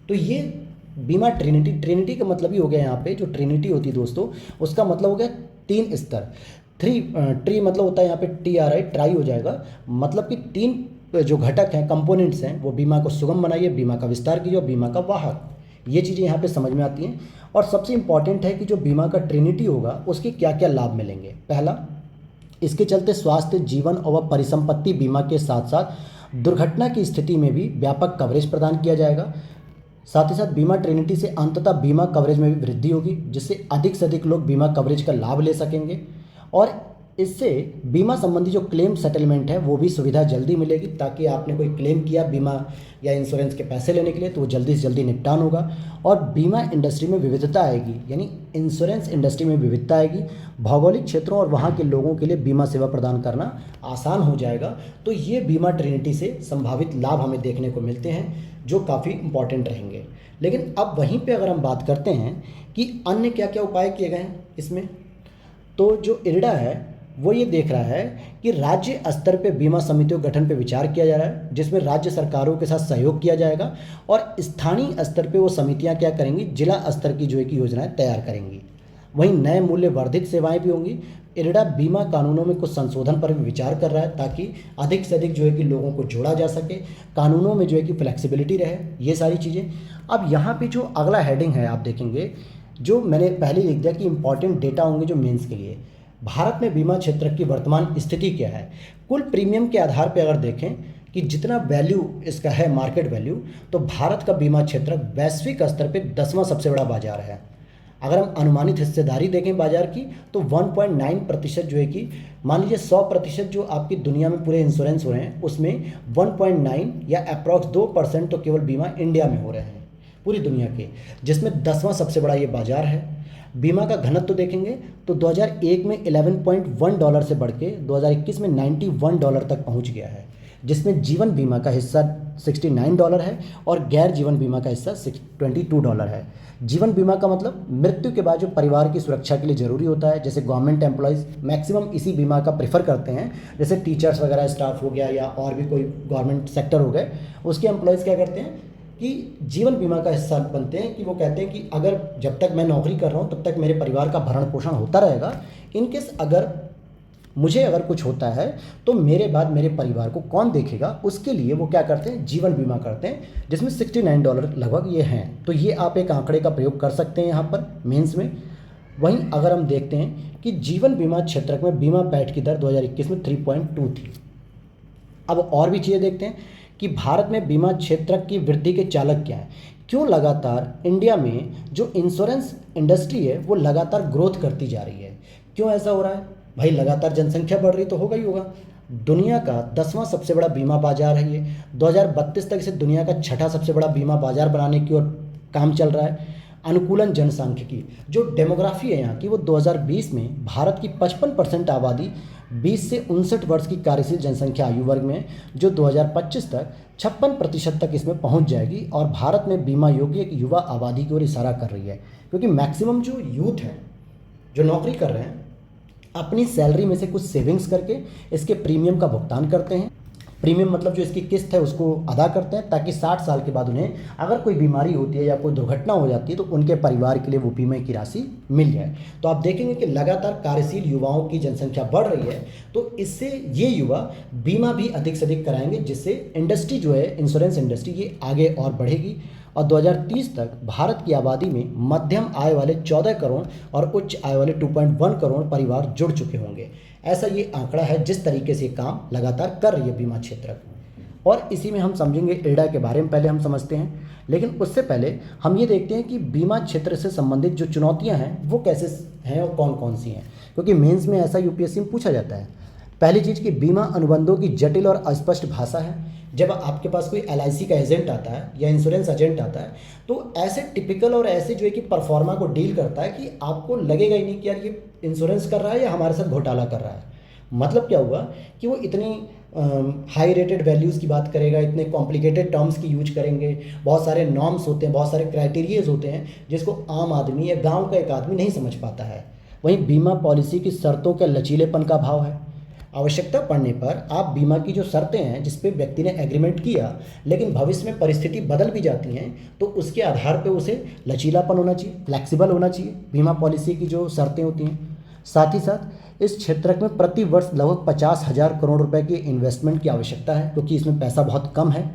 तो ये बीमा ट्रिनिटी का मतलब ही हो गया यहाँ पे, जो ट्रिनिटी होती है दोस्तों, उसका मतलब हो गया 3 स्तर। ट्री मतलब होता है यहाँ पे TRI, ट्राई हो जाएगा, मतलब कि 3 जो घटक हैं, कंपोनेंट्स हैं, वो बीमा को सुगम बनाइए, बीमा का विस्तार कीजिए और बीमा का वाहक। ये चीज़ें यहाँ पे समझ में आती हैं। और सबसे इम्पॉर्टेंट है कि जो बीमा का ट्रिनिटी होगा उसके क्या क्या लाभ मिलेंगे। पहला, इसके चलते स्वास्थ्य, जीवन और परिसंपत्ति बीमा के साथ साथ दुर्घटना की स्थिति में भी व्यापक कवरेज प्रदान किया जाएगा। साथ ही साथ बीमा ट्रिनिटी से अंततः बीमा कवरेज में भी वृद्धि होगी, जिससे अधिक से अधिक लोग बीमा कवरेज का लाभ ले सकेंगे। और इससे बीमा संबंधी जो क्लेम सेटलमेंट है वो भी सुविधा जल्दी मिलेगी, ताकि आपने कोई क्लेम किया बीमा या इंश्योरेंस के पैसे लेने के लिए तो वो जल्दी से जल्दी निपटान होगा। और बीमा इंडस्ट्री में विविधता आएगी, यानी इंश्योरेंस इंडस्ट्री में विविधता आएगी। भौगोलिक क्षेत्रों और वहाँ के लोगों के लिए बीमा सेवा प्रदान करना आसान हो जाएगा। तो ये बीमा ट्रिनिटी से संभावित लाभ हमें देखने को मिलते हैं जो काफ़ी इंपॉर्टेंट रहेंगे। लेकिन अब वहीं पे अगर हम बात करते हैं कि अन्य क्या क्या उपाय किए गए हैं इसमें, तो जो IRDA है वो ये देख रहा है कि राज्य स्तर पे बीमा समितियों के गठन पे विचार किया जा रहा है, जिसमें राज्य सरकारों के साथ सहयोग किया जाएगा। और स्थानीय स्तर पे वो समितियां क्या करेंगी? जिला स्तर की जो है कि योजनाएं तैयार करेंगी। वहीं नए मूल्य वर्धित सेवाएं भी होंगी। IRDA बीमा कानूनों में कुछ संशोधन पर भी विचार कर रहा है, ताकि अधिक से अधिक जो है कि लोगों को जोड़ा जा सके, कानूनों में जो है कि फ्लेक्सिबिलिटी रहे, ये सारी चीज़ें। अब यहाँ पे जो अगला हेडिंग है आप देखेंगे, जो मैंने पहले लिख दिया कि इंपॉर्टेंट डेटा होंगे जो मेंस के लिए। भारत में बीमा क्षेत्र की वर्तमान स्थिति क्या है? कुल प्रीमियम के आधार पर अगर देखें कि जितना वैल्यू इसका है, मार्केट वैल्यू, तो भारत का बीमा क्षेत्र वैश्विक स्तर पे 10वां सबसे बड़ा बाजार है। अगर हम अनुमानित हिस्सेदारी देखें बाजार की, तो 1.9% जो है कि मान लीजिए 100% जो आपकी दुनिया में पूरे इंश्योरेंस हो रहे हैं, उसमें 1.9 या अप्रॉक्स 2% तो केवल बीमा इंडिया में हो रहे हैं पूरी दुनिया के, जिसमें 10वां सबसे बड़ा ये बाजार है। बीमा का घनत्व तो देखेंगे तो 2001 में $11.1 से बढ़ के 2021 में $91 तक पहुंच गया है। जिसमें जीवन बीमा का हिस्सा $69 है और गैर जीवन बीमा का हिस्सा $22 है। जीवन बीमा का मतलब मृत्यु के बाद जो परिवार की सुरक्षा के लिए ज़रूरी होता है, जैसे गवर्नमेंट एम्प्लॉयज़ मैक्सिमम इसी बीमा का प्रेफर करते हैं, जैसे टीचर्स वगैरह स्टाफ हो गया या और भी कोई गवर्नमेंट सेक्टर हो गए, उसके एम्प्लॉयज़ क्या करते हैं कि जीवन बीमा का हिस्सा बनते हैं कि वो कहते हैं कि अगर जब तक मैं नौकरी कर रहा हूँ तब तक मेरे परिवार का भरण पोषण होता रहेगा, इनकेस अगर कुछ होता है तो मेरे बाद मेरे परिवार को कौन देखेगा, उसके लिए वो क्या करते हैं, जीवन बीमा करते हैं, जिसमें $69 लगभग ये हैं। तो ये आप एक आंकड़े का प्रयोग कर सकते हैं यहाँ पर मेंस में। वहीं अगर हम देखते हैं कि जीवन बीमा क्षेत्र में बीमा पैठ की दर 2021 में 3.2 थी। अब और भी चीज़ें देखते हैं कि भारत में बीमा क्षेत्र की वृद्धि के चालक क्या हैं, क्यों लगातार इंडिया में जो इंश्योरेंस इंडस्ट्री है वो लगातार ग्रोथ करती जा रही है। क्यों ऐसा हो रहा है भाई, लगातार जनसंख्या बढ़ रही तो होगा ही होगा। दुनिया का 10वां सबसे बड़ा बीमा बाजार है ये, 2032 तक इसे दुनिया का 6ठा सबसे बड़ा बीमा बाजार बनाने की ओर काम चल रहा है। अनुकूलन जनसांख्यिकी जो डेमोग्राफी है यहाँ की, वो 2020 में भारत की 55% आबादी 20 से 59 वर्ष की कार्यशील जनसंख्या आयु वर्ग में, जो 2025 तक 56% तक इसमें पहुँच जाएगी और भारत में बीमा योग्य एक युवा आबादी की ओर इशारा कर रही है। क्योंकि मैक्सिमम जो यूथ हैं जो नौकरी कर रहे हैं अपनी सैलरी में से कुछ सेविंग्स करके इसके प्रीमियम का भुगतान करते हैं। प्रीमियम मतलब जो इसकी किस्त है उसको अदा करते हैं, ताकि 60 साल के बाद उन्हें अगर कोई बीमारी होती है या कोई दुर्घटना हो जाती है तो उनके परिवार के लिए वो बीमा की राशि मिल जाए। तो आप देखेंगे कि लगातार कार्यशील युवाओं की जनसंख्या बढ़ रही है, तो इससे ये युवा बीमा भी अधिक से अधिक कराएंगे, जिससे इंडस्ट्री जो है इंश्योरेंस इंडस्ट्री ये आगे और बढ़ेगी और 2030 तक भारत की आबादी में मध्यम आय वाले 14 करोड़ और उच्च आय वाले 2.1 करोड़ परिवार जुड़ चुके होंगे। ऐसा ये आंकड़ा है जिस तरीके से काम लगातार कर रही है बीमा क्षेत्र। और इसी में हम समझेंगे इरडा के बारे में पहले हम समझते हैं, लेकिन उससे पहले हम ये देखते हैं कि बीमा क्षेत्र से संबंधित जो चुनौतियां हैं वो कैसे हैं और कौन कौन सी हैं, क्योंकि मेंस में ऐसा यूपीएससी में पूछा जाता है। पहली चीज़ कि बीमा अनुबंधों की जटिल और अस्पष्ट भाषा है। जब आपके पास कोई एलआईसी का एजेंट आता है या इंश्योरेंस एजेंट आता है तो ऐसे टिपिकल और ऐसे जो है कि परफॉर्मा को डील करता है कि आपको लगेगा ही नहीं कि यार ये इंश्योरेंस कर रहा है या हमारे साथ घोटाला कर रहा है। मतलब क्या हुआ कि वो इतनी हाई रेटेड वैल्यूज़ की बात करेगा, इतने कॉम्प्लिकेटेड टर्म्स की यूज करेंगे, बहुत सारे नॉर्म्स होते हैं, बहुत सारे क्राइटेरियाज होते हैं जिसको आम आदमी या गाँव का एक आदमी नहीं समझ पाता है। वहीं बीमा पॉलिसी की शर्तों के लचीलेपन का अभाव है। आवश्यकता पड़ने पर आप बीमा की जो शर्तें हैं जिस पे व्यक्ति ने एग्रीमेंट किया, लेकिन भविष्य में परिस्थिति बदल भी जाती हैं तो उसके आधार पे उसे लचीलापन होना चाहिए, फ्लेक्सिबल होना चाहिए बीमा पॉलिसी की जो शर्तें होती हैं। साथ ही साथ इस क्षेत्र में प्रति वर्ष लगभग 50,000 करोड़ रुपए की इन्वेस्टमेंट की आवश्यकता है, क्योंकि इसमें पैसा बहुत कम है।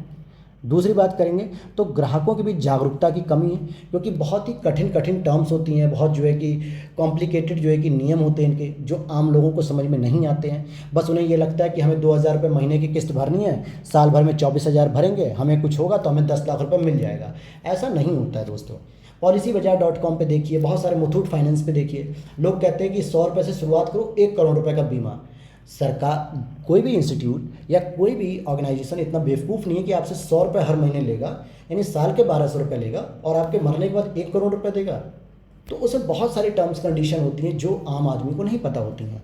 दूसरी बात करेंगे तो ग्राहकों के बीच जागरूकता की कमी है, क्योंकि बहुत ही कठिन कठिन टर्म्स होती हैं, बहुत जो है कि कॉम्प्लिकेटेड जो है कि नियम होते हैं इनके, जो आम लोगों को समझ में नहीं आते हैं। बस उन्हें ये लगता है कि हमें 2,000 रुपये महीने की किस्त भरनी है, साल भर में 24,000 भरेंगे, हमें कुछ होगा तो हमें 10 लाख रुपये मिल जाएगा। ऐसा नहीं होता है दोस्तों। policybazaar.com पे देखिए, बहुत सारे मुथूट फाइनेंस पे देखिए, लोग कहते हैं कि 100 रुपये से शुरुआत करो, 1 करोड़ रुपये का बीमा। सरकार कोई भी इंस्टीट्यूट या कोई भी ऑर्गेनाइजेशन इतना बेवकूफ़ नहीं है कि आपसे 100 रुपये हर महीने लेगा, यानी साल के 1,200 रुपये लेगा और आपके मरने के बाद 1 करोड़ रुपये देगा। तो उसमें बहुत सारी टर्म्स कंडीशन होती हैं जो आम आदमी को नहीं पता होती हैं।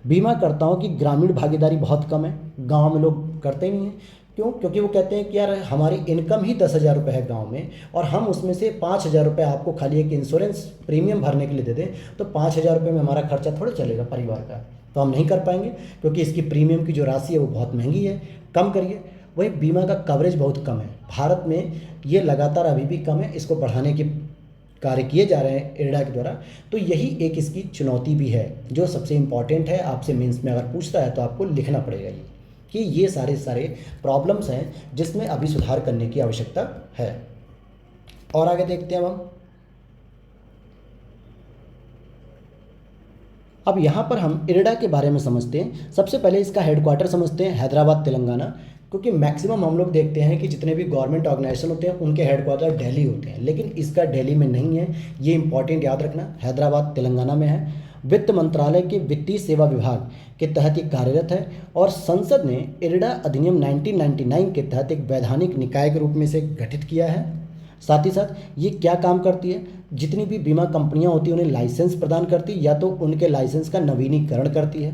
बीमाकर्ताओं की ग्रामीण भागीदारी बहुत कम है, गाँव में लोग करते नहीं हैं। क्यों? क्योंकि वो कहते हैं कि यार हमारी इनकम ही 10,000 रुपये है गांव में, और हम उसमें से 5,000 रुपये आपको खाली एक इंश्योरेंस प्रीमियम भरने के लिए दे दें तो 5,000 रुपये में हमारा खर्चा थोड़ा चलेगा परिवार का, तो हम नहीं कर पाएंगे क्योंकि इसकी प्रीमियम की जो राशि है वो बहुत महंगी है, कम करिए। वही बीमा का कवरेज बहुत कम है भारत में, ये लगातार अभी भी कम है, इसको बढ़ाने के कार्य किए जा रहे हैं इरडा के द्वारा। तो यही एक इसकी चुनौती भी है जो सबसे इम्पॉर्टेंट है। आपसे मेंस में अगर पूछता है तो आपको लिखना पड़ेगा ये कि ये सारे प्रॉब्लम्स हैं जिसमें अभी सुधार करने की आवश्यकता है। और आगे देखते हैं अब यहाँ पर हम इरडा के बारे में समझते हैं। सबसे पहले इसका हेडक्वार्टर समझते हैं, हैदराबाद तेलंगाना, क्योंकि मैक्सिमम हम लोग देखते हैं कि जितने भी गवर्नमेंट ऑर्गेनाइजेशन होते हैं उनके हेडक्वार्टर दिल्ली होते हैं, लेकिन इसका दिल्ली में नहीं है, ये इंपॉर्टेंट याद रखना, हैदराबाद तेलंगाना में है। वित्त मंत्रालय के वित्तीय सेवा विभाग के तहत ये कार्यरत है और संसद ने इरडा अधिनियम 1999 के तहत एक वैधानिक निकाय के रूप में इसे गठित किया है। साथ ही साथ ये क्या काम करती है, जितनी भी बीमा कंपनियां होती हैं उन्हें लाइसेंस प्रदान करती है या तो उनके लाइसेंस का नवीनीकरण करती है।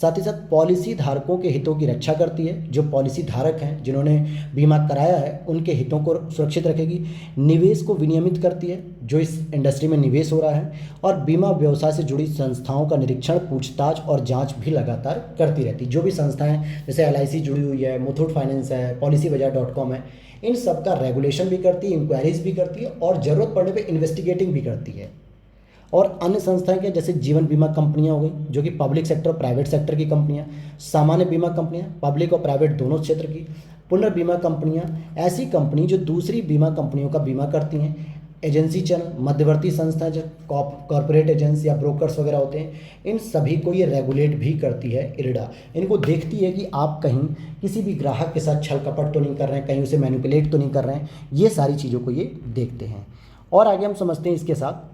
साथ ही साथ पॉलिसी धारकों के हितों की रक्षा करती है, जो पॉलिसी धारक हैं जिन्होंने बीमा कराया है उनके हितों को सुरक्षित रखेगी। निवेश को विनियमित करती है, जो इस इंडस्ट्री में निवेश हो रहा है, और बीमा व्यवसाय से जुड़ी संस्थाओं का निरीक्षण, पूछताछ और जांच भी लगातार करती रहती है। जो भी संस्थाएं जैसे LIC जुड़ी हुई है, मुथूट फाइनेंस है, policybazaar.com है, इन सब का रेगुलेशन भी करती है, इंक्वायरीज भी करती है और ज़रूरत पड़ने पे इन्वेस्टिगेटिंग भी करती है। और अन्य संस्थाएं क्या, जैसे जीवन बीमा कंपनियां हो गई, जो कि पब्लिक सेक्टर और प्राइवेट सेक्टर की कंपनियां, सामान्य बीमा कंपनियां, पब्लिक और प्राइवेट दोनों क्षेत्र की, पुनर्बीमा कंपनियां, ऐसी कंपनी जो दूसरी बीमा कंपनियों का बीमा करती हैं, एजेंसी चैनल, मध्यवर्ती संस्थाएं जो कॉर्पोरेट एजेंट्स या ब्रोकर्स वगैरह होते हैं, इन सभी को ये रेगुलेट भी करती है इरडा। इनको देखती है कि आप कहीं किसी भी ग्राहक के साथ छल कपट तो नहीं कर रहे हैं, कहीं उसे मैनिपुलेट तो नहीं कर रहे हैं, ये सारी चीज़ों को ये देखते हैं। और आगे हम समझते हैं इसके साथ,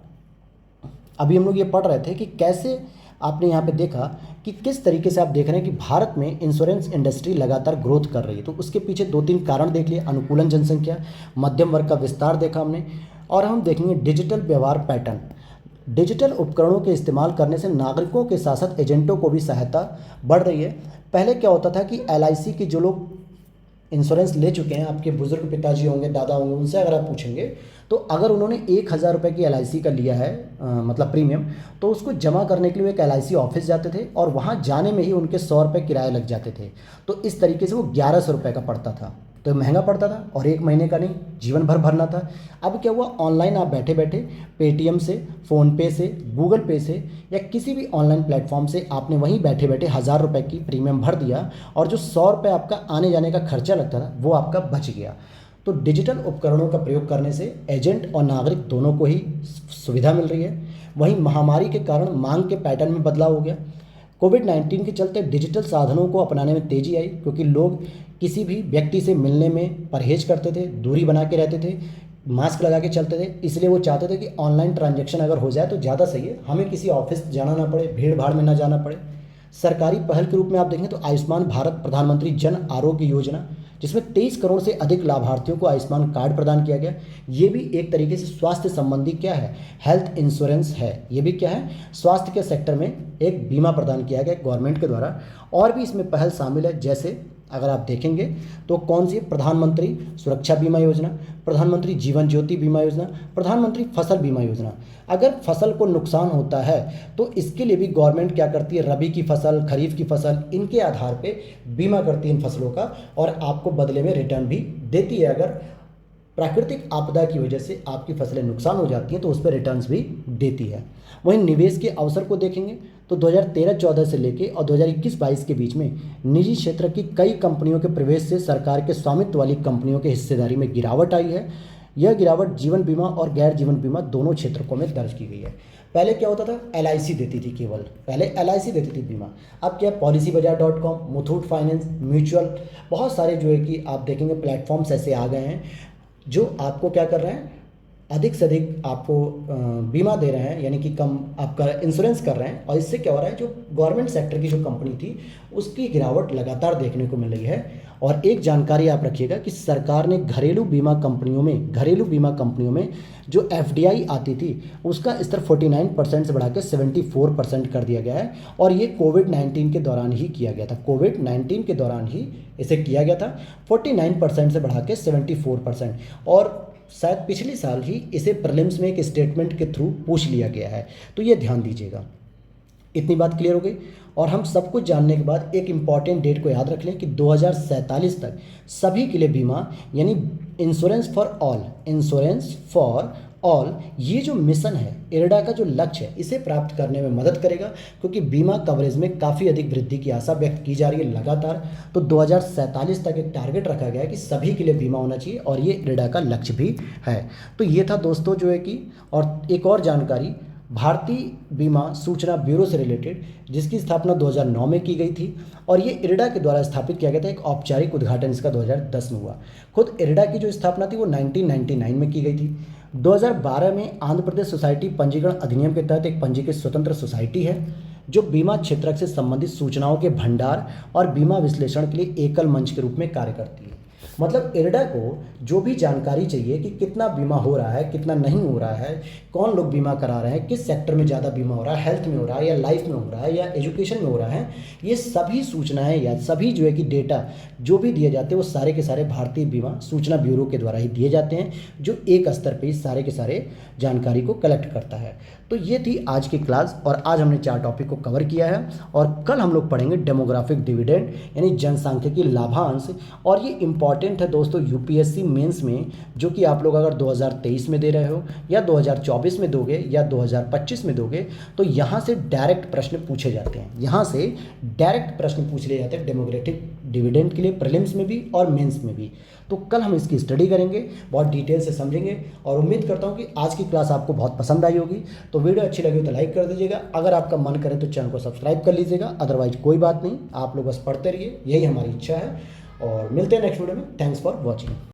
अभी हम लोग ये पढ़ रहे थे कि कैसे आपने यहाँ पे देखा कि किस तरीके से आप देख रहे हैं कि भारत में इंश्योरेंस इंडस्ट्री लगातार ग्रोथ कर रही है। तो उसके पीछे 2-3 कारण देख लिए, अनुकूलन जनसंख्या, मध्यम वर्ग का विस्तार देखा हमने, और हम देखेंगे डिजिटल व्यवहार पैटर्न। डिजिटल उपकरणों के इस्तेमाल करने से नागरिकों के साथ साथ एजेंटों को भी सहायता बढ़ रही है। पहले क्या होता था कि LIC के जो लोग इंश्योरेंस ले चुके हैं, आपके बुजुर्ग पिताजी होंगे, दादा होंगे, उनसे अगर आप पूछेंगे तो अगर उन्होंने 1,000 रुपये की LIC का लिया है मतलब प्रीमियम, तो उसको जमा करने के लिए एक LIC ऑफिस जाते थे और वहाँ जाने में ही उनके 100 रुपये किराए लग जाते थे। तो इस तरीके से वो 1,100 रुपये का पड़ता था, तो महंगा पड़ता था और 1 महीने का नहीं, जीवन भर भरना था। अब क्या हुआ, ऑनलाइन आप बैठे बैठे पेटीएम से, फ़ोनपे से, गूगल पे से या किसी भी ऑनलाइन प्लेटफॉर्म से आपने वहीं बैठे बैठे 1,000 रुपये की प्रीमियम भर दिया और जो 100 रुपये आपका आने जाने का खर्चा लगता था वो आपका बच गया। तो डिजिटल उपकरणों का प्रयोग करने से एजेंट और नागरिक दोनों को ही सुविधा मिल रही है। वहीं महामारी के कारण मांग के पैटर्न में बदलाव हो गया। कोविड-19 के चलते डिजिटल साधनों को अपनाने में तेज़ी आई, क्योंकि लोग किसी भी व्यक्ति से मिलने में परहेज करते थे, दूरी बना के रहते थे, मास्क लगा के चलते थे। इसलिए वो चाहते थे कि ऑनलाइन ट्रांजैक्शन अगर हो जाए तो ज़्यादा सही है, हमें किसी ऑफिस जाना ना पड़े, भीड़ भाड़ में ना जाना पड़े। सरकारी पहल के रूप में आप देखें तो आयुष्मान भारत प्रधानमंत्री जन आरोग्य योजना, जिसमें 23 करोड़ से अधिक लाभार्थियों को आयुष्मान कार्ड प्रदान किया गया। ये भी एक तरीके से स्वास्थ्य संबंधी क्या है, हेल्थ इंश्योरेंस है। ये भी क्या है, स्वास्थ्य के सेक्टर में एक बीमा प्रदान किया गया गवर्नमेंट के द्वारा। और भी इसमें पहल शामिल है, जैसे अगर आप देखेंगे तो कौन सी, प्रधानमंत्री सुरक्षा बीमा योजना, प्रधानमंत्री जीवन ज्योति बीमा योजना, प्रधानमंत्री फसल बीमा योजना। अगर फसल को नुकसान होता है तो इसके लिए भी गवर्नमेंट क्या करती है, रबी की फसल, खरीफ की फसल, इनके आधार पे बीमा करती है इन फसलों का और आपको बदले में रिटर्न भी देती है। अगर प्राकृतिक आपदा की वजह से आपकी फसलें नुकसान हो जाती हैं तो उस पर रिटर्न्स भी देती है। वहीं निवेश के अवसर को देखेंगे तो 2013-14 से लेके और 2021-22 के बीच में निजी क्षेत्र की कई कंपनियों के प्रवेश से सरकार के स्वामित्व वाली कंपनियों के हिस्सेदारी में गिरावट आई है। यह गिरावट जीवन बीमा और गैर जीवन बीमा दोनों क्षेत्रों में दर्ज की गई है। पहले क्या होता था, LIC देती थी, केवल पहले LIC देती थी बीमा। अब क्या, policybazaar.com, मुथूट फाइनेंस, म्यूचुअल, बहुत सारे जो है कि आप देखेंगे प्लेटफॉर्म्स ऐसे आ गए हैं जो आपको क्या कर रहे हैं, अधिक से अधिक आपको बीमा दे रहे हैं, यानी कि कम आपका इंश्योरेंस कर रहे हैं। और इससे क्या हो रहा है, जो गवर्नमेंट सेक्टर की जो कंपनी थी उसकी गिरावट लगातार देखने को मिल रही है। और एक जानकारी आप रखिएगा कि सरकार ने घरेलू बीमा कंपनियों में जो FDI आती थी उसका स्तर 49% से बढ़ा के 74% कर दिया गया है। और ये कोविड-19 के दौरान ही किया गया था, कोविड-19 के दौरान ही इसे किया गया था, 49% से बढ़ा के 74%। और शायद पिछले साल ही इसे प्रीलिम्स में एक स्टेटमेंट के थ्रू पूछ लिया गया है, तो ये ध्यान दीजिएगा। इतनी बात क्लियर हो गई। और हम सब कुछ जानने के बाद एक इम्पॉर्टेंट डेट को याद रख लें कि 2047 तक सभी के लिए बीमा, यानी इंश्योरेंस फॉर ऑल, ये जो मिशन है, इरडा का जो लक्ष्य है, इसे प्राप्त करने में मदद करेगा, क्योंकि बीमा कवरेज में काफ़ी अधिक वृद्धि की आशा व्यक्त की जा रही है लगातार। तो 2047 तक एक टारगेट रखा गया है कि सभी के लिए बीमा होना चाहिए और ये इरडा का लक्ष्य भी है। तो ये था दोस्तों जो है कि, और एक और जानकारी, भारतीय बीमा सूचना ब्यूरो से रिलेटेड, जिसकी स्थापना 2009 में की गई थी और ये इरडा के द्वारा स्थापित किया गया था। एक औपचारिक उद्घाटन इसका 2010 में हुआ। खुद इरडा की जो स्थापना थी वो 1999 में की गई थी। 2012 में आंध्र प्रदेश सोसाइटी पंजीकरण अधिनियम के तहत एक पंजीकृत स्वतंत्र सोसाइटी है जो बीमा क्षेत्र से संबंधित सूचनाओं के भंडार और बीमा विश्लेषण के लिए एकल मंच के रूप में कार्य करती है। मतलब इरडा को जो भी जानकारी चाहिए कि कितना बीमा हो रहा है, कितना नहीं हो रहा है, कौन लोग बीमा करा रहे हैं, किस सेक्टर में ज़्यादा बीमा हो रहा है, हेल्थ में हो रहा है या लाइफ में हो रहा है या एजुकेशन में हो रहा है, ये सभी सूचनाएं या सभी जो है कि डेटा जो भी दिए जाते हैं वो सारे के सारे भारतीय बीमा सूचना ब्यूरो के द्वारा ही दिए जाते हैं, जो एक स्तर पे ही सारे के सारे जानकारी को कलेक्ट करता है। तो ये थी आज की क्लास और आज हमने 4 टॉपिक को कवर किया है और कल हम लोग पढ़ेंगे डेमोग्राफिक डिविडेंड यानी जनसांख्यिकी लाभांश। और ये इंपॉर्टेंट है दोस्तों यूपीएससी मेंस में, जो कि आप लोग अगर 2023 में दे रहे हो या 2024 में दोगे या 2025 में दोगे तो यहाँ से डायरेक्ट प्रश्न पूछे जाते हैं, यहाँ से डायरेक्ट प्रश्न पूछ लिए जाते हैं डेमोग्राफिक डिविडेंड के लिए, प्रीलिम्स में भी और मेंस में भी। तो कल हम इसकी स्टडी करेंगे, बहुत डिटेल से समझेंगे और उम्मीद करता हूँ कि आज की क्लास आपको बहुत पसंद आई होगी। तो वीडियो अच्छी लगी तो लाइक कर दीजिएगा, अगर आपका मन करे तो चैनल को सब्सक्राइब कर लीजिएगा, अदरवाइज कोई बात नहीं, आप लोग बस पढ़ते रहिए, यही हमारी इच्छा है। और मिलते हैं नेक्स्ट वीडियो में। Thanks for watching.